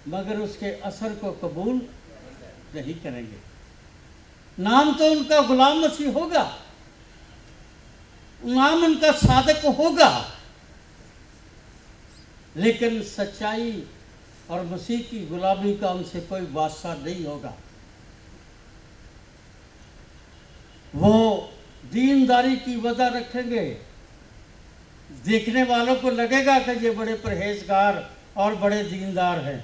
مگر اس کے اثر کو قبول نہیں کریں گے۔ نام تو ان کا غلام مسیح ہوگا، نام ان کا صادق ہوگا، لیکن سچائی اور مسیح کی غلامی کا ان سے کوئی واسطہ نہیں ہوگا۔ وہ دینداری کی وجہ رکھیں گے، دیکھنے والوں کو لگے گا کہ یہ بڑے پرہیزگار اور بڑے دیندار ہیں،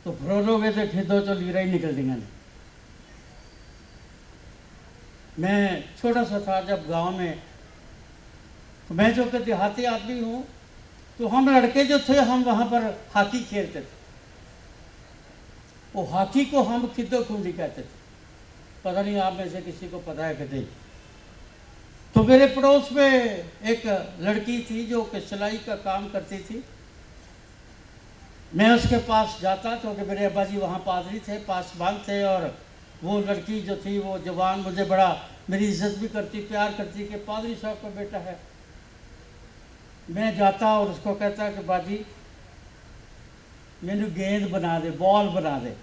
تو پھرولو گے تو کھدو تو لیرہ ہی نکل دیں گے۔ میں چھوٹا سا تھا جب گاؤں میں، میں جو کہ دیہاتی آدمی ہوں، تو ہم لڑکے جو تھے ہم وہاں پر ہاکی کھیلتے تھے، وہ ہاکی کو ہم کھدو کھنڈی کہتے تھے، پتہ نہیں آپ میں سے کسی کو پتہ ہے کہ نہیں۔ تو میرے پڑوس میں ایک لڑکی تھی جو کہ سلائی کا کام کرتی تھی، میں اس کے پاس جاتا کیونکہ میرے ابا جی وہاں پادری تھے، پاسبان تھے، اور وہ لڑکی جو تھی وہ جوان مجھے بڑا میری عزت بھی کرتی، پیار کرتی کہ پادری صاحب کا بیٹا ہے۔ میں جاتا اور اس کو کہتا کہ باجی مینو گیند بنا دے، بال بنا دے،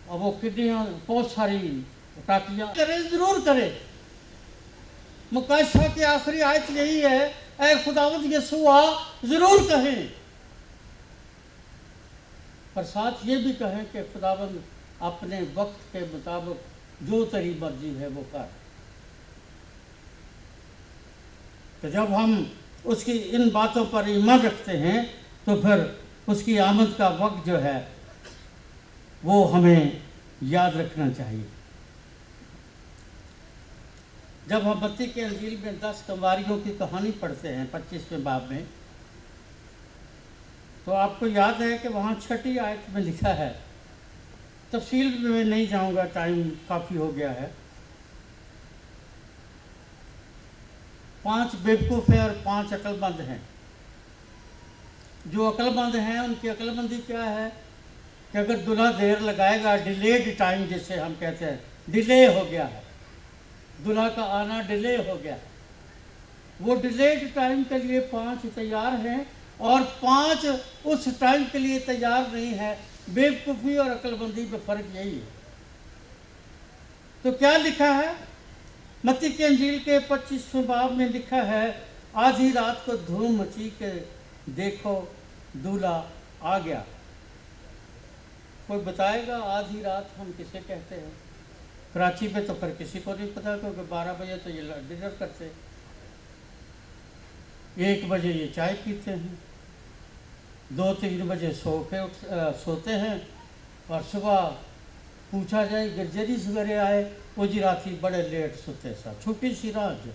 اور وہ کتنی بہت ساری ٹاکیاں کرے، ضرور کرے۔ مکاشفہ کی آخری آیت یہی ہے، اے خداوند یسوع ضرور کہیں، پر ساتھ یہ بھی کہیں کہ خداوند اپنے وقت کے مطابق جو تیری مرضی ہے وہ کر۔ تو جب ہم اس کی ان باتوں پر ایمان رکھتے ہیں تو پھر اس کی آمد کا وقت جو ہے وہ ہمیں یاد رکھنا چاہیے۔ جب ہم متی کے انجیل میں 10 کماریوں کی کہانی پڑھتے ہیں 25ویں باب میں، تو آپ کو یاد ہے کہ وہاں 6 آیت میں لکھا ہے، تفصیل میں نہیں جاؤں گا، ٹائم کافی ہو گیا ہے۔ 5 بیوقوف ہیں اور 5 عقل مند ہیں۔ جو عقل مند ہیں ان کی عقل مندی کیا ہے کہ اگر دلہا دیر لگائے گا، ڈیلیڈ ٹائم جسے ہم کہتے ہیں، ڈیلے ہو گیا ہے، دلہا کا آنا ڈیلے ہو گیا ہے، وہ ڈیلیڈ ٹائم کے لیے 5 تیار ہیں اور 5 اس ٹائم کے لیے تیار نہیں ہے۔ بیوقوفی اور عقل مندی میں فرق یہی ہے۔ تو کیا لکھا ہے متی کے انجیل کے 25ویں باب میں؟ لکھا ہے، آدھی رات کو دھوم مچی کے دیکھو دولہا آ گیا۔ کوئی بتائے گا آدھی رات ہم کسے کہتے ہیں؟ کراچی میں تو پھر کسی کو نہیں پتا، کیونکہ 12 بجے تو یہ ڈنر کرتے، 1 بجے یہ چائے پیتے ہیں، 2-3 بجے سوتے ہیں، اور صبح پوچھا جائے گرجری سویرے آئے وہ جی راتی بڑے لیٹ سوتے سا، چھوٹی سی رات۔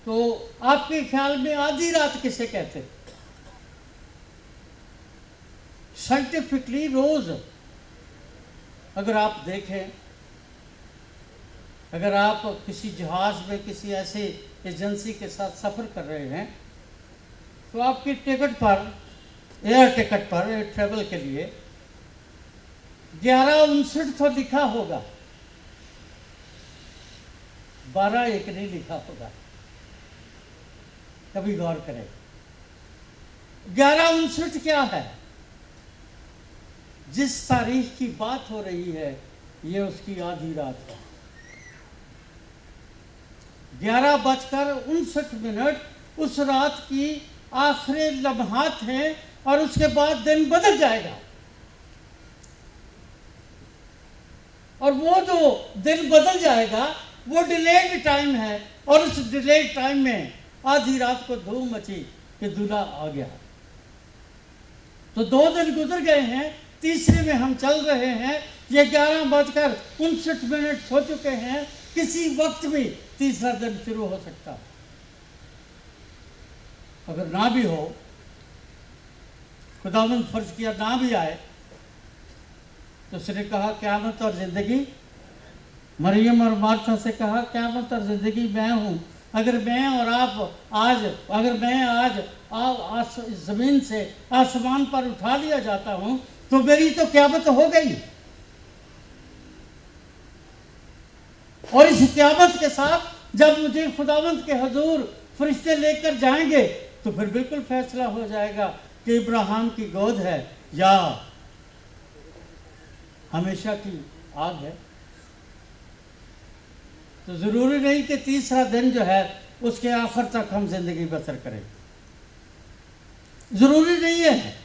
تو آپ کے خیال میں آدھی رات کسے کہتے؟ سائنٹیفکلی روز اگر آپ دیکھیں، اگر آپ کسی جہاز میں کسی ایسے ایجنسی کے ساتھ سفر کر رہے ہیں تو آپ کی ٹکٹ پر، ایئر ٹکٹ پر، ایئر ٹریول کے لیے 11:59 تو لکھا ہوگا، 12:01 نہیں لکھا ہوگا۔ کبھی غور کریں 11:59 کیا ہے؟ جس تاریخ کی بات ہو رہی ہے یہ اس کی آدھی رات ہے۔ 11:59 उस रात की आखिरी लम्हात हैं और उसके बाद दिन बदल जाएगा। और वो जो दिन बदल जाएगा वो डिलेड टाइम है, और उस डिलेड टाइम में आधी रात को धूम मची कि दूल्हा आ गया। तो 2 दिन गुजर गए हैं, तीसरे में हम चल रहे हैं। ये 11:59 हो चुके हैं। किसी वक्त भी तीसरा दिन शुरू हो सकता है। अगर ना भी हो, खुदावंद फर्ज किया ना भी आए, तो उसने कहा क़यामत और ज़िंदगी, मरियम और मार्था से कहा क़यामत और ज़िंदगी मैं हूँ। अगर मैं और आप आज, अगर मैं आज ज़मीन से आसमान पर उठा लिया जाता हूँ तो मेरी तो क़यामत हो गई। और इस क़यामत के साथ जब मुझे खुदावंद के हुजूर फरिश्ते लेकर जाएंगे तो फिर बिल्कुल फैसला हो जाएगा कि इब्राहिम की गोद है या हमेशा की आग है। तो ज़रूरी नहीं कि तीसरा दिन जो है उसके आखिर तक हम जिंदगी बसर करें, ज़रूरी नहीं है।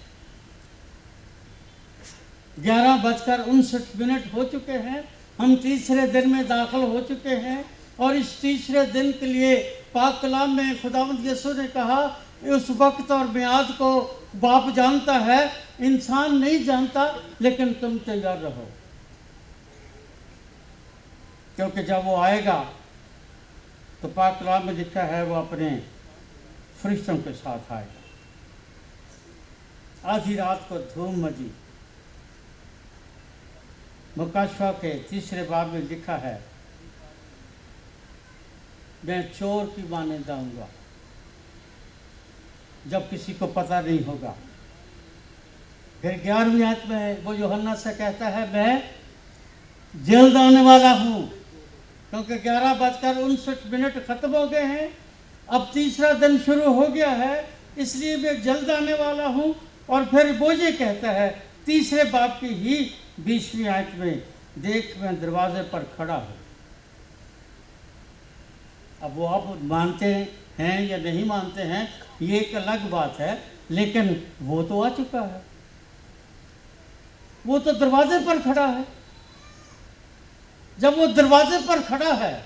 11:59 हो चुके हैं, हम तीसरे दिन में दाखिल हो चुके हैं। और इस तीसरे दिन के लिए पाक कलाम में खुदावंद यीशु ने कहा उस वक्त और मियाद को बाप जानता है, इंसान नहीं जानता, लेकिन तुम तैयार रहो, क्योंकि जब वो आएगा तो पाक कलाम में लिखा है वो अपने फरिश्तों के साथ आएगा। आधी रात को धूम मची। मुकाशफा के 3 बाब में लिखा है मैं चोर की मानद आऊँगा जब किसी को पता नहीं होगा। फिर 11वीं आयत में वो यूहन्ना से कहता है मैं जल्द आने वाला हूँ, क्योंकि 11:59 ख़त्म हो गए हैं, अब तीसरा दिन शुरू हो गया है, इसलिए मैं जल्द आने वाला हूँ। और फिर वो ये कहता है 3 बाब की ही 20वीं आयत में, देख मैं दरवाजे पर खड़ा हूँ। अब वो आप मानते हैं या नहीं मानते हैं ये एक अलग बात है, लेकिन वो तो आ चुका है, वो तो दरवाजे पर खड़ा है। जब वो दरवाजे पर खड़ा है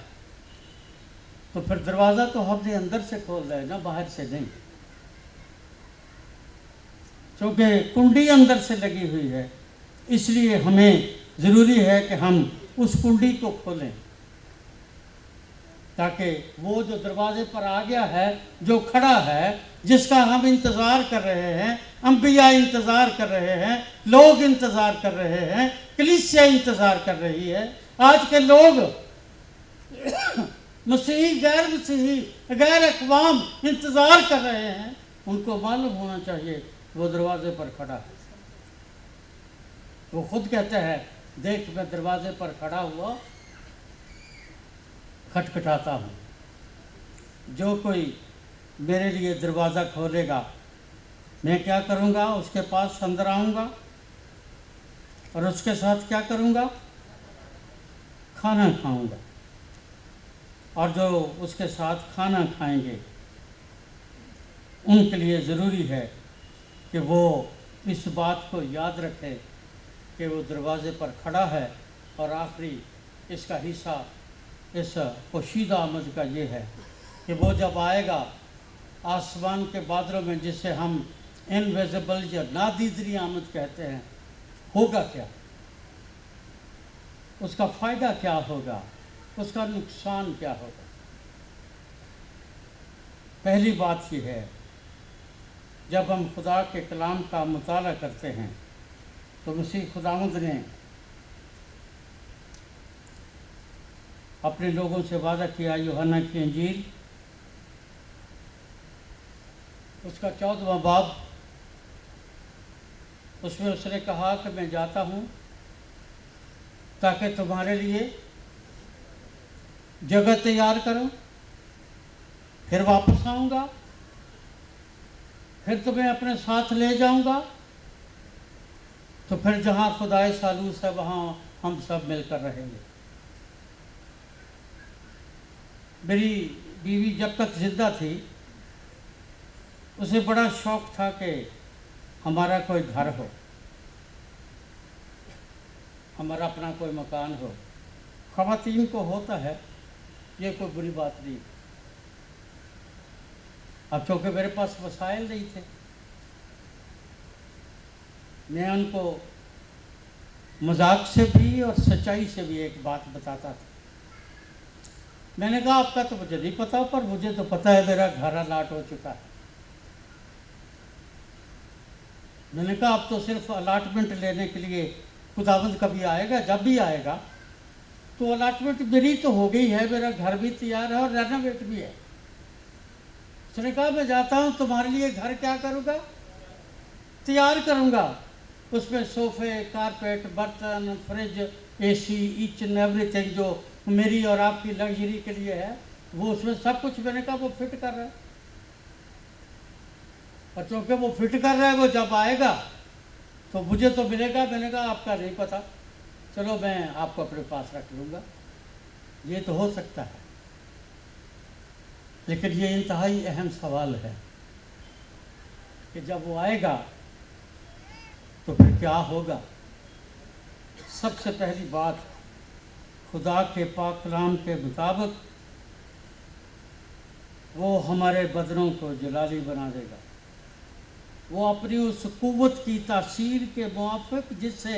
तो फिर दरवाज़ा तो हमने अंदर से खोल रहे हैं ना, बाहर से नहीं, क्योंकि कुंडी अंदर से लगी हुई है। इसलिए हमें ज़रूरी है कि हम उस कुंडी को खोलें, ताकि वो जो दरवाजे पर आ गया है, जो खड़ा है, जिसका हम इंतज़ार कर रहे हैं, अंबिया इंतज़ार कर रहे हैं, लोग इंतज़ार कर रहे हैं, कलीसिया इंतज़ार कर रही है। आज के लोग मसीही, गैर मसीही, गैर अक़वाम इंतज़ार कर रहे हैं। उनको मालूम होना चाहिए वो दरवाजे पर खड़ा है। वो खुद कहता है देख मैं दरवाजे पर खड़ा हुआ खटखटाता हूँ, जो कोई मेरे लिए दरवाज़ा खोलेगा मैं क्या करूँगा, उसके पास अंदर आऊँगा और उसके साथ क्या करूँगा, खाना खाऊँगा। और जो उसके साथ खाना खाएंगे उनके लिए ज़रूरी है कि वो इस बात को याद रखे कि वो दरवाज़े पर खड़ा है। और आखिरी इसका हिस्सा इस पोशीदा आमद का ये है कि वो जब आएगा आसमान के बादलों में, जिसे हम इनविजिबल या नादीदरी आमद कहते हैं, होगा क्या, उसका फ़ायदा क्या होगा, उसका नुकसान क्या होगा। पहली बात ये है, जब हम खुदा के कलाम का मुताला करते हैं तो मसीह खुदावंद ने अपने लोगों से वादा किया। यूहन्ना की इंजील उसका 14वां बाब, उसमें उसने कहा कि मैं जाता हूँ ताकि तुम्हारे लिए जगह तैयार करूँ, फिर वापस आऊँगा, फिर तुम्हें अपने साथ ले जाऊँगा, तो फिर जहाँ खुदाए सालूस है वहाँ हम सब मिलकर रहेंगे। मेरी बीवी जब तक ज़िंदा थी उसे बड़ा शौक़ था कि हमारा कोई घर हो, हमारा अपना कोई मकान हो। ख़वातीन को होता है, ये कोई बुरी बात नहीं। अब चूँकि मेरे पास वसाइल नहीं थे, मैं उनको मजाक से भी और सच्चाई से भी एक बात बताता था। मैंने कहा आपका तो मुझे नहीं पता, पर मुझे तो पता है मेरा घर अलाट हो चुका है। मैंने कहा अब तो सिर्फ अलाटमेंट लेने के लिए खुदावंद कभी आएगा, जब भी आएगा तो अलाटमेंट मेरी तो हो गई है, मेरा घर भी तैयार है और रेनोवेट भी है। उसने कहा मैं जाता हूँ, तुम्हारे लिए घर क्या करूँगा, तैयार करूँगा। उसमें सोफ़े, कारपेट, बर्तन, fridge, AC, each and everything जो मेरी और आपकी लग्जरी के लिए है, वो उसमें सब कुछ मैंने कहा वो फिट कर रहा है। और चूँकि वो फिट कर रहा है, वो जब आएगा तो मुझे तो मिलेगा। मैंने कहा आपका नहीं पता, चलो मैं आपको अपने पास रख लूँगा। ये तो हो सकता है, लेकिन ये इंतहाई अहम सवाल है कि जब वो आएगा तो फिर क्या होगा। सबसे पहली बात, खुदा के पाक कलाम के मुताबिक वो हमारे बदनों को जलाली बना देगा। वो अपनी उस कुव्वत की तासीर के मुआफ़िक जिससे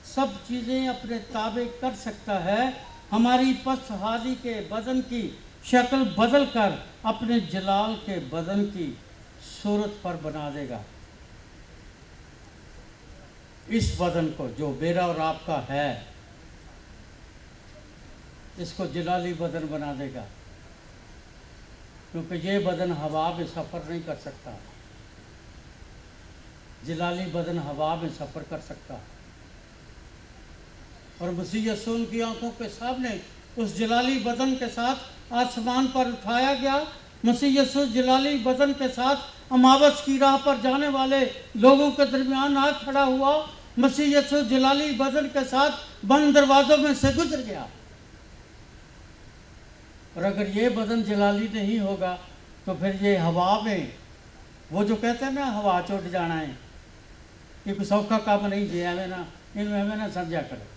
सब चीज़ें अपने ताबे कर सकता है, हमारी पस्तहाली के बदन की शक्ल बदल कर अपने जलाल के बदन की सूरत पर बना देगा। इस बदन को जो मेरा और आपका है, इसको जलाली बदन बना देगा, क्योंकि ये बदन हवा में सफ़र नहीं कर सकता। जलाली बदन हवा में सफ़र कर सकता। और मसीह यीशु की आंखों के सामने उस जलाली बदन के साथ आसमान पर उठाया गया। मसीह यीशु जलाली बदन के साथ अमावस की राह पर जाने वाले लोगों के दरमियान आ खड़ा हुआ। मसीह यीशु जलाली बदन के साथ बंद दरवाज़ों में से गुजर गया। और अगर ये बदन जलाली नहीं होगा तो फिर ये हवा में, वो जो कहते हैं ना हवा चोट जाना है, ये कोई सौखा काम नहीं है, हमें ना इनमें हमें ना समझा करो।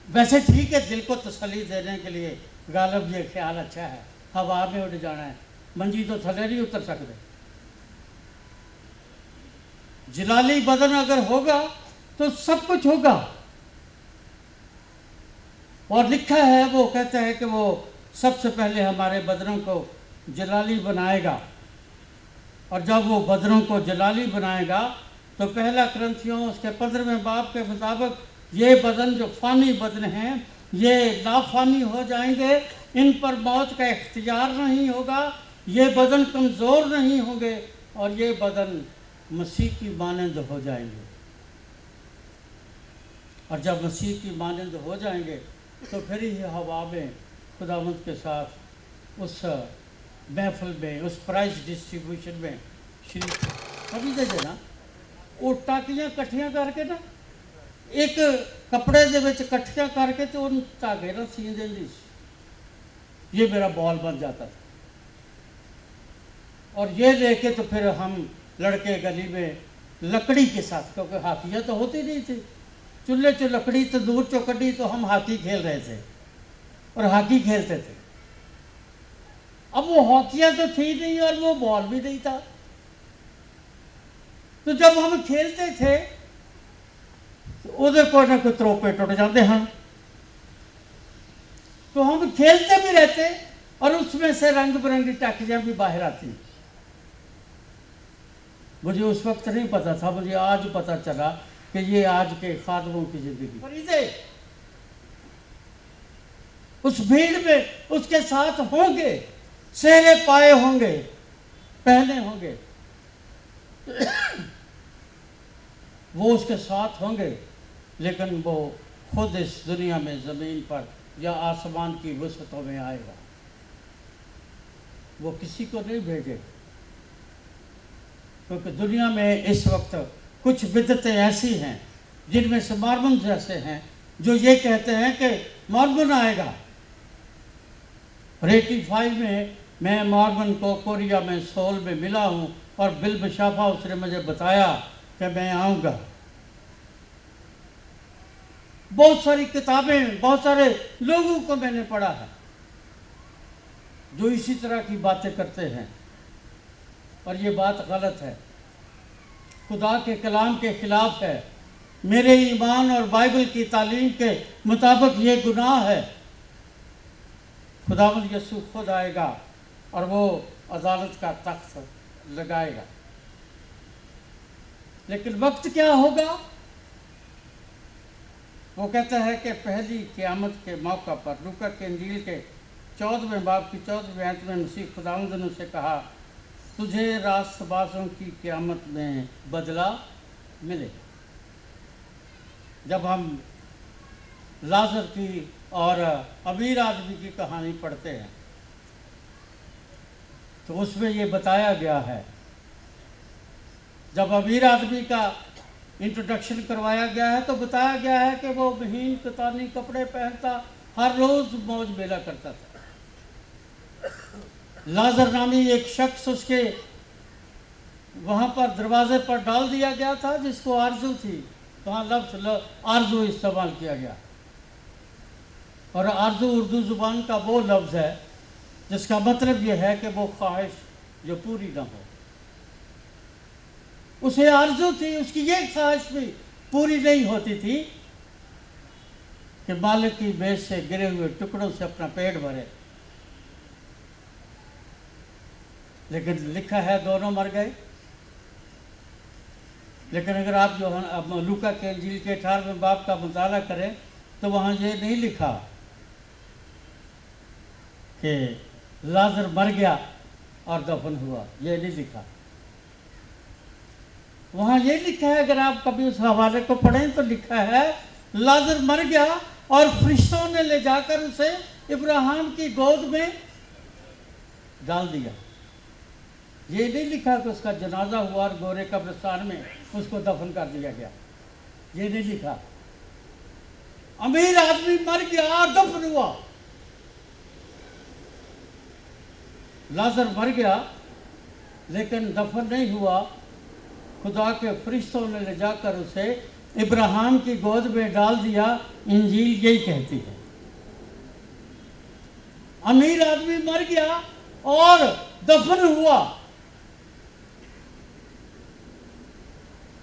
वैसे ठीक है, दिल को तसल्ली देने के लिए गालिब ये ख्याल अच्छा है, हवा में उड़ जाना है, मंजी तो थले नहीं उतर सकते। जलाली बदन अगर होगा तो सब कुछ होगा। और लिखा है, वो कहते हैं कि वो सबसे पहले हमारे बदनों को जलाली बनाएगा। और जब वो बदनों को जलाली बनाएगा तो पहला करंथियों उसके 15वें बाब के मुताबिक ये बदन जो फ़ानी बदन हैं, ये लाफानी हो जाएंगे, इन पर मौत का इख्तियार नहीं होगा, ये बदन कमज़ोर नहीं होंगे और ये बदन मसीह की मानंद हो जाएंगे। और जब मसीह की मानंद हो जाएंगे तो फिर ही हवा में खुदावंद के साथ उस महफिल में, उस प्राइज डिस्ट्रीब्यूशन में कभी देते ना, वो टाकियाँ कट्ठियाँ करके ना एक कपड़े दे विच कट्ठियाँ करके तो उन धागे नाल सी देंदी सी। ये मेरा बॉल बन जाता था। और ये लेके तो फिर हम लड़के गली में लकड़ी के साथ, क्योंकि हाकियाँ तो होती नहीं थी, चूल्हे चो लकड़ी तंदूर चो कड़ी तो हम हॉकी खेल रहे थे और हॉकी खेलते थे। अब वो हॉकियाँ तो थी नहीं और वो बॉल भी नहीं था, तो जब हम खेलते थे तो उहदे कोई ना कोई त्रोपे टुट जाते हैं। तो हम खेलते भी रहते और उसमें से रंग बिरंगी टाकियाँ भी बाहर आती। मुझे उस वक्त नहीं पता था, मुझे आज पता चला कि ये आज के खादमों की जिंदगी। फरीदे उस भीड़ में उसके साथ होंगे, सेहरे पाए होंगे, पहने होंगे, वो उसके साथ होंगे, लेकिन वो खुद इस दुनिया में ज़मीन पर या आसमान की वसतों में आएगा। वो किसी को नहीं भेजेगा, क्योंकि दुनिया में इस वक्त कुछ बिदतें ऐसी हैं जिनमें से मॉर्मन जैसे हैं जो ये कहते हैं कि मॉर्मन आएगा और 85 में मैं मॉर्गन को कोरिया में सोल में मिला हूँ और बिलबशाफा उसने मुझे बताया कि मैं आऊँगा। बहुत सारी किताबें, बहुत सारे लोगों को मैंने पढ़ा है जो इसी तरह की बातें करते हैं, और ये बात गलत है, खुदा के कलाम के खिलाफ है। मेरे ईमान और बाइबल की तालीम के मुताबिक ये गुनाह है। खुदावंद यीशु खुद आएगा और वो अदालत का तख्त लगाएगा। लेकिन वक्त क्या होगा? वो कहता है कि पहली क़यामत के मौका पर लूका के इंजील के 14वें बाब की 14वीं आयत में मसीह खुदावंद ने उसे कहा, तुझे रास्तबाजों की क़यामत में बदला मिलेगा। जब हम लाजर की और अमीर आदमी की कहानी पढ़ते हैं तो उसमें ये बताया गया है, जब अमीर आदमी का इंट्रोडक्शन करवाया गया है तो बताया गया है कि वो महीन कतानी कपड़े पहनता, हर रोज़ मौज मेला करता था। लाजर नामी एक शख्स उसके वहाँ पर दरवाजे पर डाल दिया गया था जिसको आरजू थी। वहाँ लफ्ज़ आरजू इस्तेमाल किया गया, और आरजू उर्दू ज़ुबान का वो लफ्ज़ है जिसका मतलब ये है कि वो ख्वाहिश जो पूरी ना हो। उसे आरजू थी, उसकी ये ख्वाहिश भी पूरी नहीं होती थी कि मालिक की मेज से गिरे हुए टुकड़ों से अपना पेट भरे। लेकिन लिखा है दोनों मर गए। लेकिन अगर आप जो है लूका के इंजील के 18वें बाब का मुताला करें तो वहाँ ये नहीं लिखा कि लाजर मर गया और दफन हुआ, ये नहीं लिखा। वहाँ ये लिखा है, अगर आप कभी उस हवाले को पढ़ें तो लिखा है लाजर मर गया और फरिश्तों ने ले जाकर उसे इब्राहिम की गोद में डाल दिया। ये नहीं लिखा कि उसका जनाजा हुआ और गोरे कब्रिस्तान में उसको दफन कर दिया गया, ये नहीं लिखा। अमीर आदमी मर गया और दफन हुआ। लाजर मर गया लेकिन दफन नहीं हुआ। खुदा के फरिश्तों ने ले जाकर उसे इब्राहिम की गोद में डाल दिया। इंजील यही कहती है, अमीर आदमी मर गया और दफन हुआ।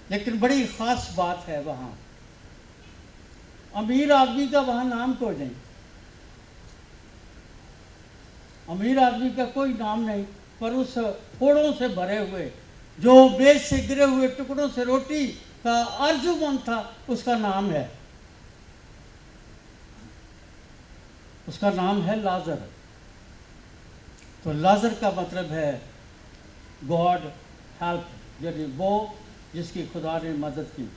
लेकिन बड़ी ख़ास बात है, वहाँ अमीर आदमी का वहाँ नाम कोई नहीं, अमीर आदमी का कोई नाम नहीं, पर उस फोड़ों से भरे हुए जो मेज से गिरे हुए टुकड़ों से रोटी का आरजूमंद था उसका नाम है, उसका नाम है लाजर। तो लाजर का मतलब है गॉड हेल्प, यानी वो जिसकी खुदा ने मदद की।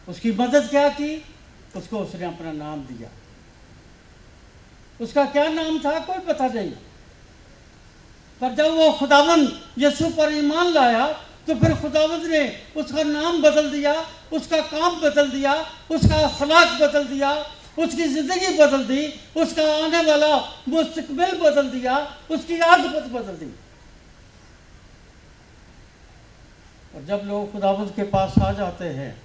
उसकी मदद क्या की? उसको उसने अपना नाम दिया। उसका क्या नाम था कोई पता नहीं, पर जब वो खुदावंद यीशु पर ईमान लाया तो फिर खुदावंद ने उसका नाम बदल दिया, उसका काम बदल दिया, उसका अखलाक बदल दिया, उसकी ज़िंदगी बदल दी, उसका आने वाला मुस्तकबिल बदल दिया, उसकी आदत बदल दी। और जब लोग खुदावंद के पास आ जाते हैं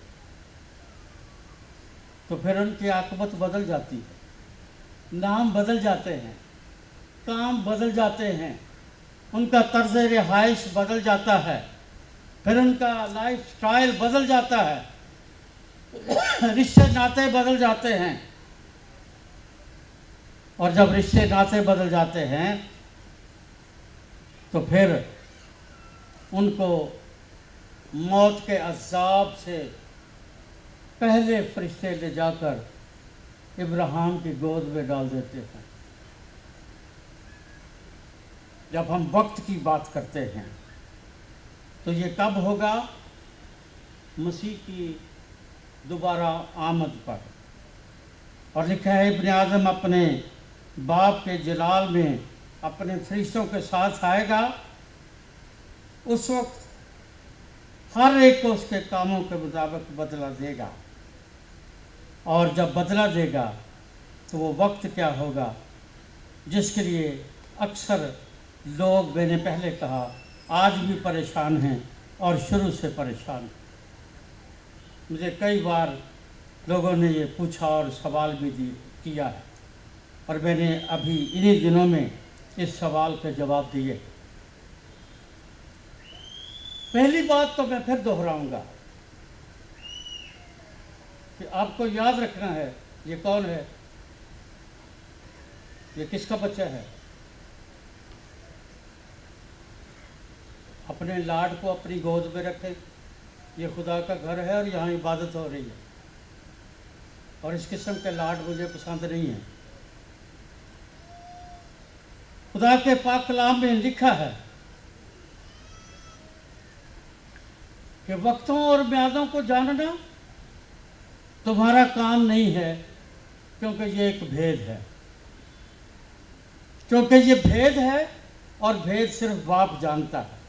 तो फिर उनकी आकबत बदल जाती है, नाम बदल जाते हैं, काम बदल जाते हैं, उनका तर्ज रिहाइश बदल जाता है, फिर उनका लाइफ स्टाइल बदल जाता है, रिश्ते नाते बदल जाते हैं। और जब रिश्ते नाते बदल जाते हैं तो फिर उनको मौत के अज़ाब से पहले फरिश्ते ले जाकर इब्राहिम की गोद में डाल देते हैं। जब हम वक्त की बात करते हैं तो ये कब होगा? मसीह की दोबारा आमद पर। और लिखा है इब्न आज़म अपने बाप के जलाल में अपने फरिश्तों के साथ आएगा। उस वक्त हर एक को उसके कामों के मुताबिक बदला देगा। और जब बदला देगा तो वो वक्त क्या होगा جس کے لیے اکثر لوگ، میں نے پہلے کہا، آج بھی پریشان ہیں اور شروع سے پریشان ہیں۔ مجھے کئی بار لوگوں نے یہ پوچھا اور سوال بھی کیا ہے، اور میں نے ابھی انہی دنوں میں اس سوال کے جواب دیے۔ پہلی بات تو میں پھر دہراؤں گا کہ آپ کو یاد رکھنا ہے یہ کون ہے، یہ کس کا بچہ ہے۔ اپنے لاڈ کو اپنی گود میں رکھے، یہ خدا کا گھر ہے اور یہاں عبادت ہو رہی ہے، اور اس قسم کے لاڈ مجھے پسند نہیں ہیں۔ خدا کے پاک کلام میں لکھا ہے کہ وقتوں اور میعادوں کو جاننا تمہارا کام نہیں ہے، کیونکہ یہ ایک بھید ہے، کیونکہ یہ بھید ہے اور بھید صرف باپ جانتا ہے۔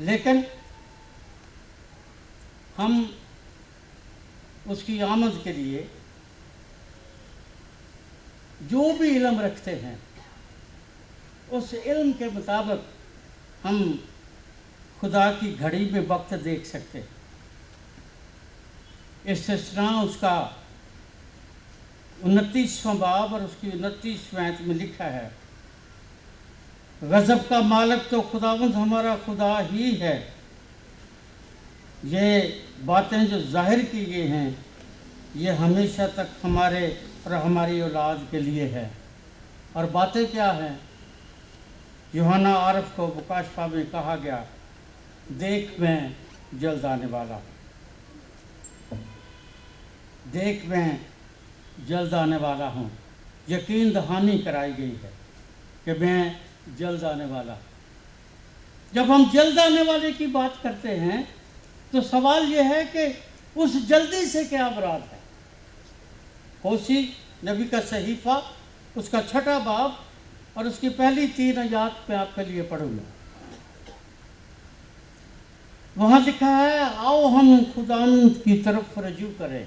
لیکن ہم اس کی آمد کے لیے جو بھی علم رکھتے ہیں، اس علم کے مطابق ہم خدا کی گھڑی میں وقت دیکھ سکتے ہیں۔ استثناء اس کا 29واں باب اور اس کی 29ویں آیت میں لکھا ہے، غضب کا مالک تو خداوند ہمارا خدا ہی ہے، یہ باتیں جو ظاہر کی گئی ہیں یہ ہمیشہ تک ہمارے اور ہماری اولاد کے لیے ہے۔ اور باتیں کیا ہیں؟ یوحنا عارف کو مکاشفہ میں کہا گیا، دیکھ میں جلد آنے والا ہوں، دیکھ میں جلد آنے والا ہوں۔ یقین دہانی کرائی گئی ہے کہ میں جلد آنے والا ہوں۔ جب ہم جلد آنے والے کی بات کرتے ہیں تو سوال یہ ہے کہ اس جلدی سے کیا مراد ہے؟ ہوسی نبی کا صحیفہ، اس کا 6واں باب اور اس کی پہلی 3 آیات میں آپ کے لیے پڑھوں گا۔ وہاں لکھا ہے، آؤ ہم خداوند کی طرف رجوع کریں،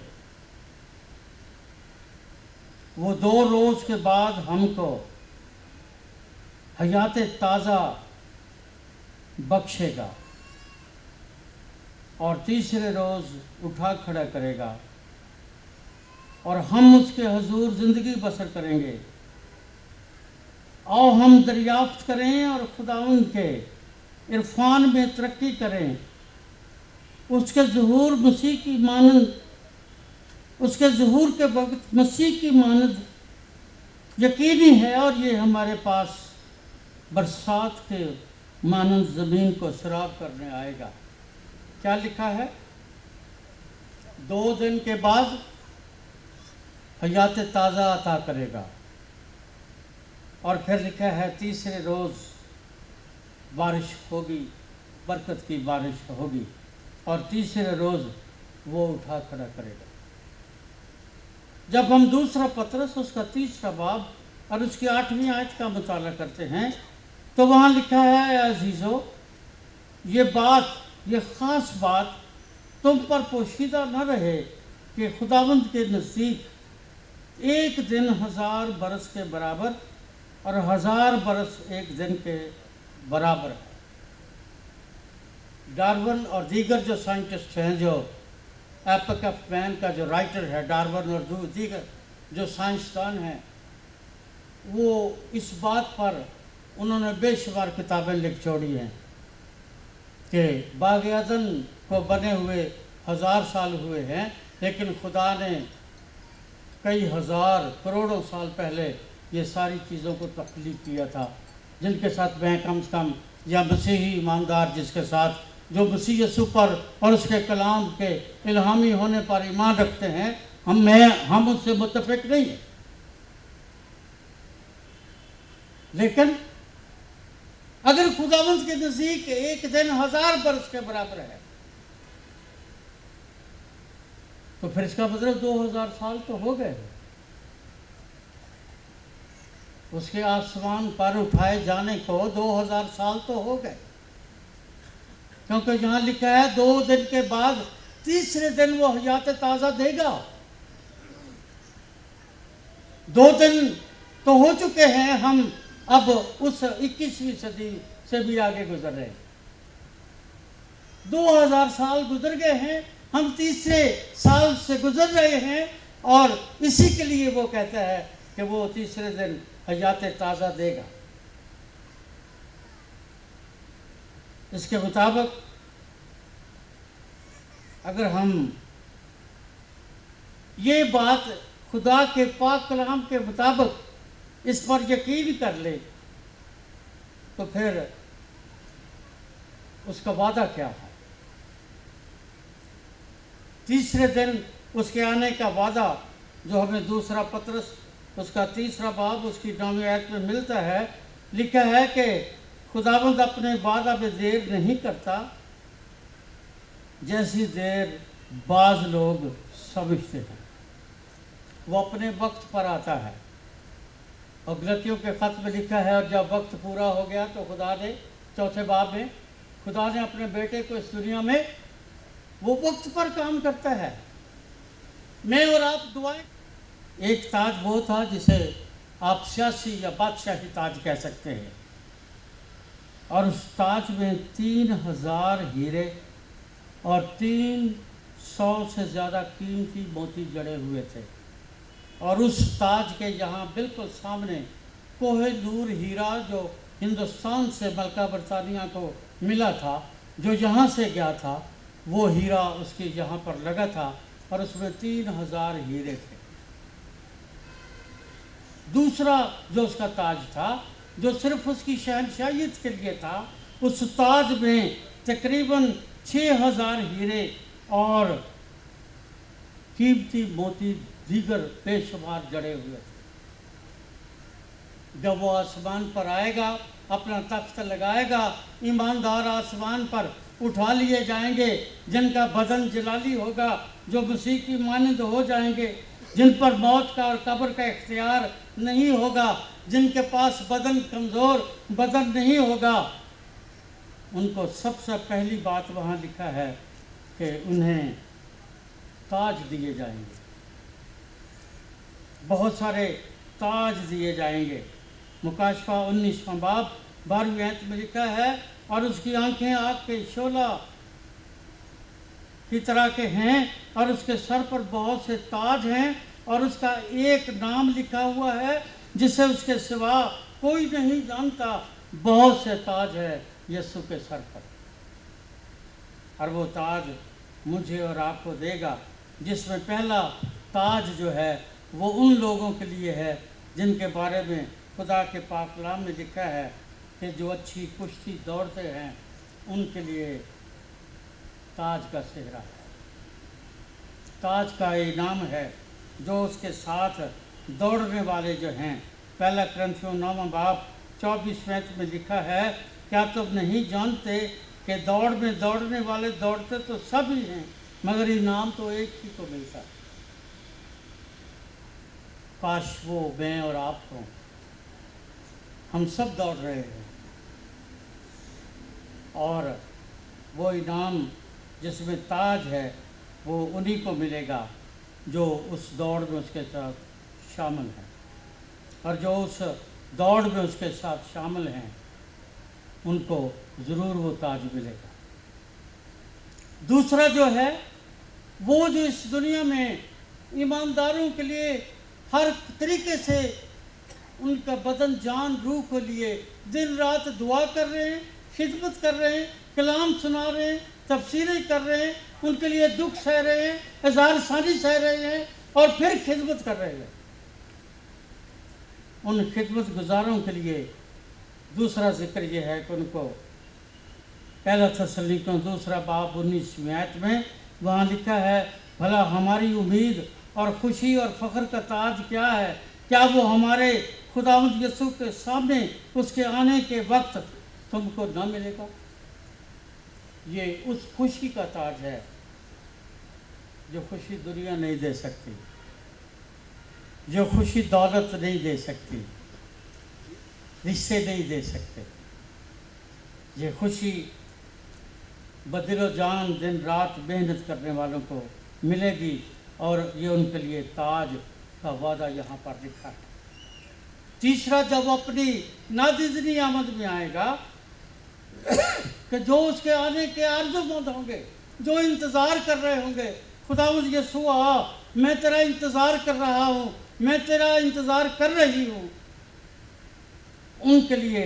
وہ 2 روز کے بعد ہم کو حیات تازہ بخشے گا اور تیسرے روز اٹھا کھڑا کرے گا، اور ہم اس کے حضور زندگی بسر کریں گے۔ آؤ ہم دریافت کریں اور خداوند کے عرفان میں ترقی کریں، اس کے ظہور مسیح کی مانند، اس کے ظہور کے وقت مسیح کی مانند یقینی ہے، اور یہ ہمارے پاس برسات کے مانند زمین کو سیراب کرنے آئے گا۔ کیا لکھا ہے؟ 2 دن کے بعد حیات تازہ عطا کرے گا، اور پھر لکھا ہے تیسرے روز بارش ہوگی، برکت کی بارش ہوگی، اور تیسرے روز وہ اٹھا کھڑا کرے گا۔ جب ہم دوسرا پطرس اس کا 3واں باب اور اس کی 8ویں آیت کا مطالعہ کرتے ہیں تو وہاں لکھا ہے، عزیزو، یہ خاص بات تم پر پوشیدہ نہ رہے کہ خداوند کے نزدیک ایک دن 1000 برس کے برابر اور 1000 برس ایک دن کے برابر ہے۔ ڈارون اور دیگر جو سائنٹسٹ ہیں، جو ایپک آف مین کا جو رائٹر ہے ڈارون اور دیگر جو سائنسدان ہیں، وہ اس بات پر انہوں نے بے شمار کتابیں لکھ چھوڑی ہیں کہ باغ عدن کو بنے ہوئے 1000 سال ہوئے ہیں، لیکن خدا نے کئی ہزار کروڑوں سال پہلے یہ ساری چیزوں کو تخلیق کیا تھا، جن کے ساتھ میں کم از کم، یا مسیحی ایماندار جس کے ساتھ، جو مسیح یسوع پر اور اس کے کلام کے الہامی ہونے پر ایمان رکھتے ہیں، ہم اس سے متفق نہیں ہیں۔ لیکن اگر خداوند کے نزدیک ایک دن 1000 برس کے برابر ہے تو پھر اس کا مطلب 2000 سال تو ہو گئے۔ اس کے آسمان پر اٹھائے جانے کو 2000 سال تو ہو گئے، کیونکہ یہاں لکھا ہے 2 دن کے بعد تیسرے دن وہ حیات تازہ دے گا۔ 2 دن تو ہو چکے ہیں، ہم اب اس 21ویں صدی سے بھی آگے گزر رہے ہیں۔ 2000 سال گزر گئے ہیں، ہم تیسرے سال سے گزر رہے ہیں، اور اسی کے لیے وہ کہتا ہے کہ وہ تیسرے دن حیات تازہ دے گا۔ اس کے مطابق اگر ہم یہ بات خدا کے پاک کلام کے مطابق اس پر یقین کر لیں تو پھر اس کا وعدہ کیا ہے؟ تیسرے دن اس کے آنے کا وعدہ جو ہمیں دوسرا پطرس اس کا 3 باب اس کی 9 آیت میں ملتا ہے، لکھا ہے کہ خداوند اپنے وعدہ میں دیر نہیں کرتا جیسی دیر بعض لوگ سمجھتے ہیں، وہ اپنے وقت پر آتا ہے۔ اور غلطیوں کے خط میں لکھا ہے، اور جب وقت پورا ہو گیا تو خدا نے 4 باب میں خدا نے اپنے بیٹے کو اس دنیا میں وہ وقت پر کام کرتا ہے۔ میں اور آپ دعائیں، ایک تاج وہ تھا جسے آپ سیاسی یا بادشاہی تاج کہہ سکتے ہیں، اور اس تاج میں 3000 ہیرے اور 300 سے زیادہ قیمتی موتی جڑے ہوئے تھے، اور اس تاج کے یہاں بالکل سامنے کوہ نور ہیرا جو ہندوستان سے ملکہ برطانیہ کو ملا تھا، جو یہاں سے گیا تھا، وہ ہیرا اس کی یہاں پر لگا تھا، اور اس میں 3000 ہیرے تھے۔ دوسرا جو اس کا تاج تھا، جو صرف اس کی شہنشاہیت کے لیے تھا، اس تاج میں تقریباً 6000 ہیرے اور قیمتی موتی دیگر بے شمار جڑے ہوئے تھے۔ جب وہ آسمان پر آئے گا، اپنا تخت لگائے گا، ایماندار آسمان پر اٹھا لیے جائیں گے، جن کا بدن جلالی ہوگا، جو مسیح کی مانند ہو جائیں گے، جن پر موت کا اور قبر کا اختیار نہیں ہوگا، جن کے پاس بدن کمزور بدن نہیں ہوگا، ان کو سب سے پہلی بات وہاں لکھا ہے کہ انہیں تاج دیے جائیں گے، بہت سارے تاج دیے جائیں گے۔ مکاشفہ 19 باب 12 آیت میں لکھا ہے، اور اس کی آنکھیں آگ کے شعلہ کی طرح کے ہیں، اور اس کے سر پر بہت سے تاج ہیں، اور اس کا ایک نام لکھا ہوا ہے جسے اس کے سوا کوئی نہیں جانتا۔ بہت سے تاج ہے یسوع کے سر پر، اور وہ تاج مجھے اور آپ کو دے گا، جس میں پہلا تاج جو ہے وہ ان لوگوں کے لیے ہے جن کے بارے میں خدا کے پاک کلام میں لکھا ہے کہ جو اچھی کشتی دوڑتے ہیں ان کے لیے تاج کا صحرا ہے، تاج کا انعام ہے جو اس کے ساتھ دوڑنے والے جو ہیں۔ پہلا کرنتھیوں 9 باب 24 آیت میں لکھا ہے، کیا تم نہیں جانتے کہ دوڑ میں دوڑنے والے دوڑتے تو سب ہی ہیں، مگر انعام تو ایک ہی کو ملتا ہے۔ کاش وہ میں اور آپ کو، ہم سب دوڑ رہے ہیں، اور وہ انعام جس میں تاج ہے وہ انہی کو ملے گا جو اس دوڑ میں اس کے ساتھ شامل ہیں، اور جو اس دوڑ میں اس کے ساتھ شامل ہیں ان کو ضرور وہ تاج ملے گا۔ دوسرا جو ہے وہ جو اس دنیا میں ایمانداروں کے لیے ہر طریقے سے ان کا بدن جان روح کو لیے دن رات دعا کر رہے ہیں، خدمت کر رہے ہیں، کلام سنا رہے ہیں، تفسیریں کر رہے ہیں، ان کے لیے دکھ سہ رہے ہیں، اظہار ثانی سہ رہے ہیں، اور پھر خدمت کر رہے ہیں، ان خدمت گزاروں کے لیے دوسرا ذکر یہ ہے کہ ان کو پہلا تسلنیکیوں 2 باب 19 آیت میں وہاں لکھا ہے، بھلا ہماری امید اور خوشی اور فخر کا تاج کیا ہے؟ کیا وہ ہمارے خداوند یسوع کے سامنے اس کے آنے کے وقت تم کو نہ ملے گا؟ یہ اس خوشی کا تاج ہے جو خوشی دنیا نہیں دے سکتی، جو خوشی دولت نہیں دے سکتی، رشتے نہیں دے سکتے۔ یہ خوشی بدل و جان دن رات محنت کرنے والوں کو ملے گی، اور یہ ان کے لیے تاج کا وعدہ یہاں پر لکھا ہے۔ तीसरा, जब अपनी नादिजनी आमद में आएगा कि जो उसके आने के आरज़ूमंद होंगे, जो इंतज़ार कर रहे होंगे, खुदावंद यीशु आ, मैं तेरा इंतज़ार कर रहा हूँ, मैं तेरा इंतज़ार कर रही हूँ, उनके लिए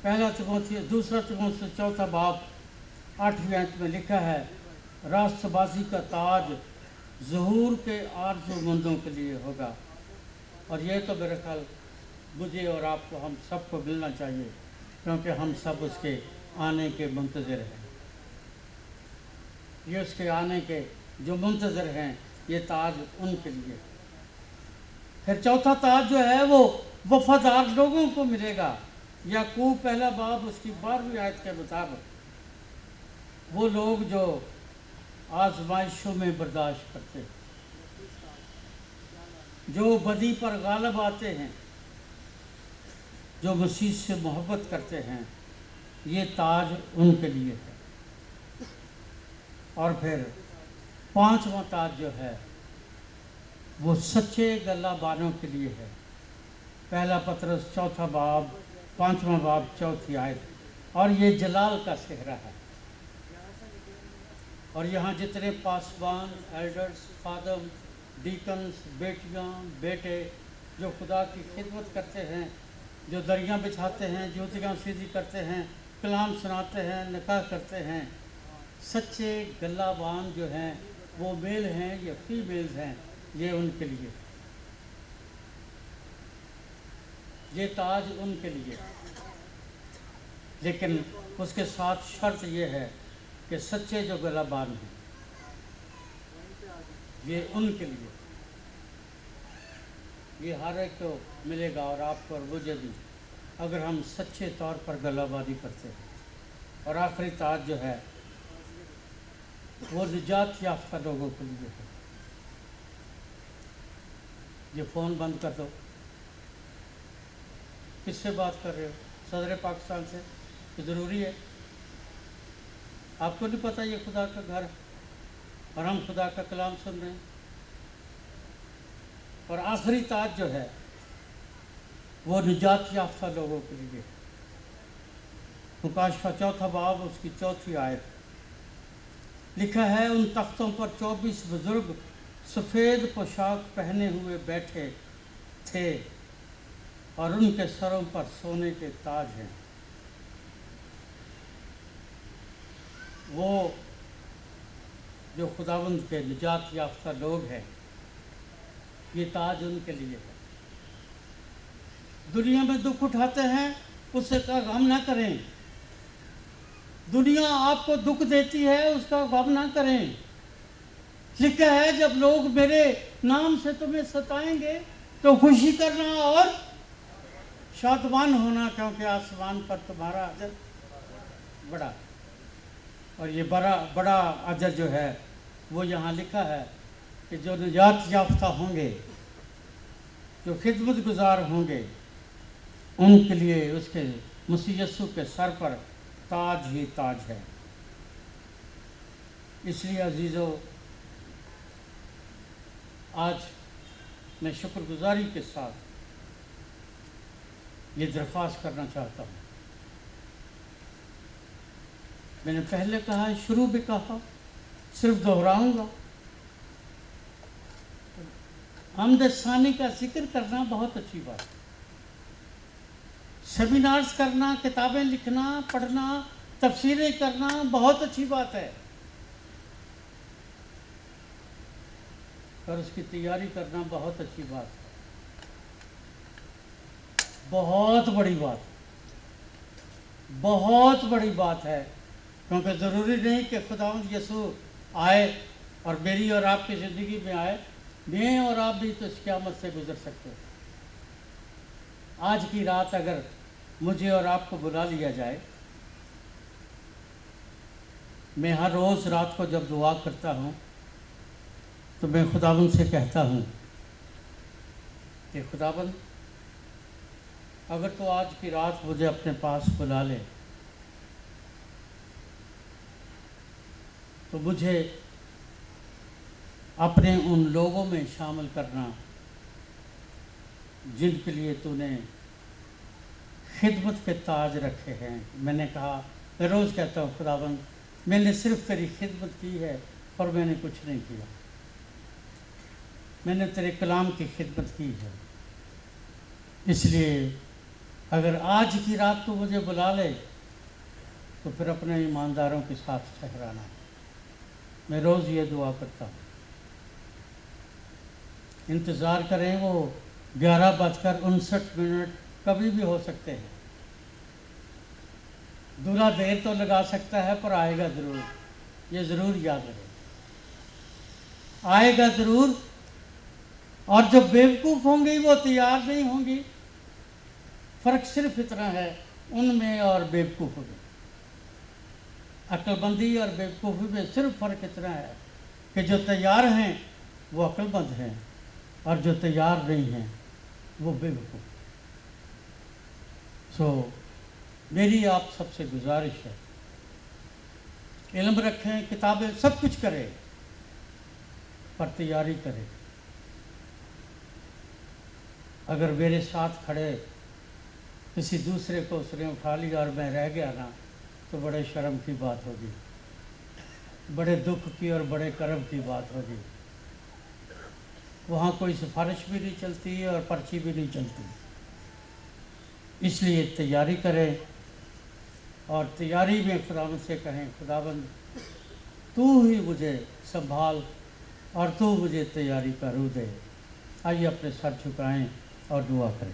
पहला तिमोथी, दूसरा तिमोथी चौथा बाब 8वीं आयत में लिखा है, रास्तबाजी का ताज ज़हूर के आरज़ूमंदों के लिए होगा। और ये तो मेरे ख्याल मुझे और आपको, हम सबको मिलना चाहिए, क्योंकि हम सब उसके आने के मुंतज़िर हैं। ये उसके आने के जो मुंतज़िर हैं, ये ताज उनके लिए। फिर चौथा ताज जो है वो वफादार लोगों को मिलेगा। याकूब पहला बाब उसकी 12वीं आयत के मुताबिक, वो लोग जो आजमाइशों में बर्दाश्त करते हैं, जो बदी पर गालिब आते हैं, जो मसीह से मोहब्बत करते हैं, ये ताज उनके लिए है। और फिर 5वां ताज जो है वो सच्चे गल्लाबानों के लिए है। पहला पतरस चौथा बाब 5वां बाब 4थी आयत। और ये जलाल का सेहरा है। और यहाँ जितने पासबान, एल्डर्स, फादम, डीकन्स, बेटियाँ, बेटे जो खुदा की खिदमत करते हैं, जो दरियाँ बिछाते हैं, जूतियाँ सीधी करते हैं, कलाम सुनाते हैं, निकाह करते हैं, सच्चे गल्लाबान जो हैं, वो मेल हैं या फीमेल्स हैं, ये उनके लिए, ये ताज उनके लिए। लेकिन उसके साथ शर्त ये है कि सच्चे जो गल्लाबान हैं, ये उनके लिए, ये हर एक को मिलेगा, और आपको और मुझे भी, अगर हम सच्चे तौर पर गल्लाबानी करते हैं। और आखिरी ताज जो है वो निजात याफ्ता लोगों के लिए है। ये फ़ोन बंद कर दो। किससे बात कर रहे हो? सदर पाकिस्तान से? तो ज़रूरी है? आपको नहीं पता ये खुदा का घर, और हम खुदा का कलाम सुन रहे हैं। और आखिरी ताज जो है वो निजात याफ्ता लोगों के लिए। मुकाशफा चौथा बाब उसकी 4थी आयत लिखा है, उन तख्तों पर 24 बुजुर्ग सफ़ेद पोशाक पहने हुए बैठे थे, और उनके सरों पर सोने के ताज हैं। वो जो खुदावंद के निजात याफ्ता लोग हैं, ये ताज उनके लिए है। दुनिया में दुख उठाते हैं, उससे का गम ना करें। दुनिया आपको दुख देती है, उसका गम ना करें। लिखा है, जब लोग मेरे नाम से तुम्हें सताएंगे तो खुशी करना और शादमान होना, क्योंकि आसमान पर तुम्हारा अजर बड़ा। और ये बड़ा अजर जो है वो यहाँ लिखा है कि जो निजात याफ्ता होंगे, जो खिदमत गुजार होंगे, उनके लिए उसके मसीह यीशु के सर पर ताज ही ताज है। इसलिए अजीज़ों, आज मैं शुक्रगुजारी के साथ ये दरख्वास्त करना चाहता हूँ। मैंने पहले कहा, शुरू भी कहा, सिर्फ दोहराऊंगा, हमद सानी का जिक्र करना बहुत अच्छी बात है। सेमिनार्स करना, किताबें लिखना, पढ़ना, तफसीरें करना बहुत अच्छी बात है, और उसकी तैयारी करना बहुत अच्छी बात है, बहुत बड़ी बात, बहुत बड़ी बात है। क्योंकि ज़रूरी नहीं कि खुदावंद यीशु आए और मेरी और आपकी ज़िंदगी में आए, मैं और आप भी तो इस क़यामत से गुज़र सकते हैं। आज की रात अगर मुझे और आपको बुला लिया जाए, मैं हर रोज़ रात को जब दुआ करता हूँ तो मैं खुदावंद से कहता हूँ कि खुदावंद, अगर तो आज की रात मुझे अपने पास बुला ले तो मुझे अपने उन लोगों में शामिल करना जिन के लिए तूने खिदमत के ताज रखे हैं। मैंने कहा, मैं रोज़ कहता हूँ, खुदाबंद मैंने सिर्फ तेरी खिदमत की है और मैंने कुछ नहीं किया। मैंने तेरे कलाम की खिदमत की है। इसलिए अगर आज की रात तू मुझे बुला ले तो फिर अपने ईमानदारों के साथ ठहराना। मैं रोज़ ये दुआ करता हूँ। इंतज़ार करें, वो 11:59 कभी भी हो सकते हैं। दूल्हा देर तो लगा सकता है पर आएगा ज़रूर, ये ज़रूर याद रहे, आएगा ज़रूर। और जो बेवकूफ़ होंगी वो तैयार नहीं होंगी। फ़र्क सिर्फ इतना है उनमें और बेवकूफ़ में, अक्लमंदी और बेवकूफ़ी में सिर्फ फ़र्क इतना है कि जो तैयार हैं वो अक्लमंद हैं और जो तैयार नहीं हैं वो बेवकूफ़। मेरी आप सबसे गुजारिश है, इल्म रखें, किताबें सब कुछ करें, पर तैयारी करें। अगर मेरे साथ खड़े किसी दूसरे को उसने उठा लिया और मैं रह गया ना, तो बड़े शर्म की बात होगी, बड़े दुख की और बड़े कर्म की बात होगी। वहाँ कोई सिफारिश भी नहीं चलती और पर्ची भी नहीं चलती। इसलिए तैयारी करें और तैयारी में खुदावंद से कहें, खुदावंद तू ही मुझे संभाल और तू मुझे तैयारी का रूह दे। आइए अपने सर झुकाएं और दुआ करें।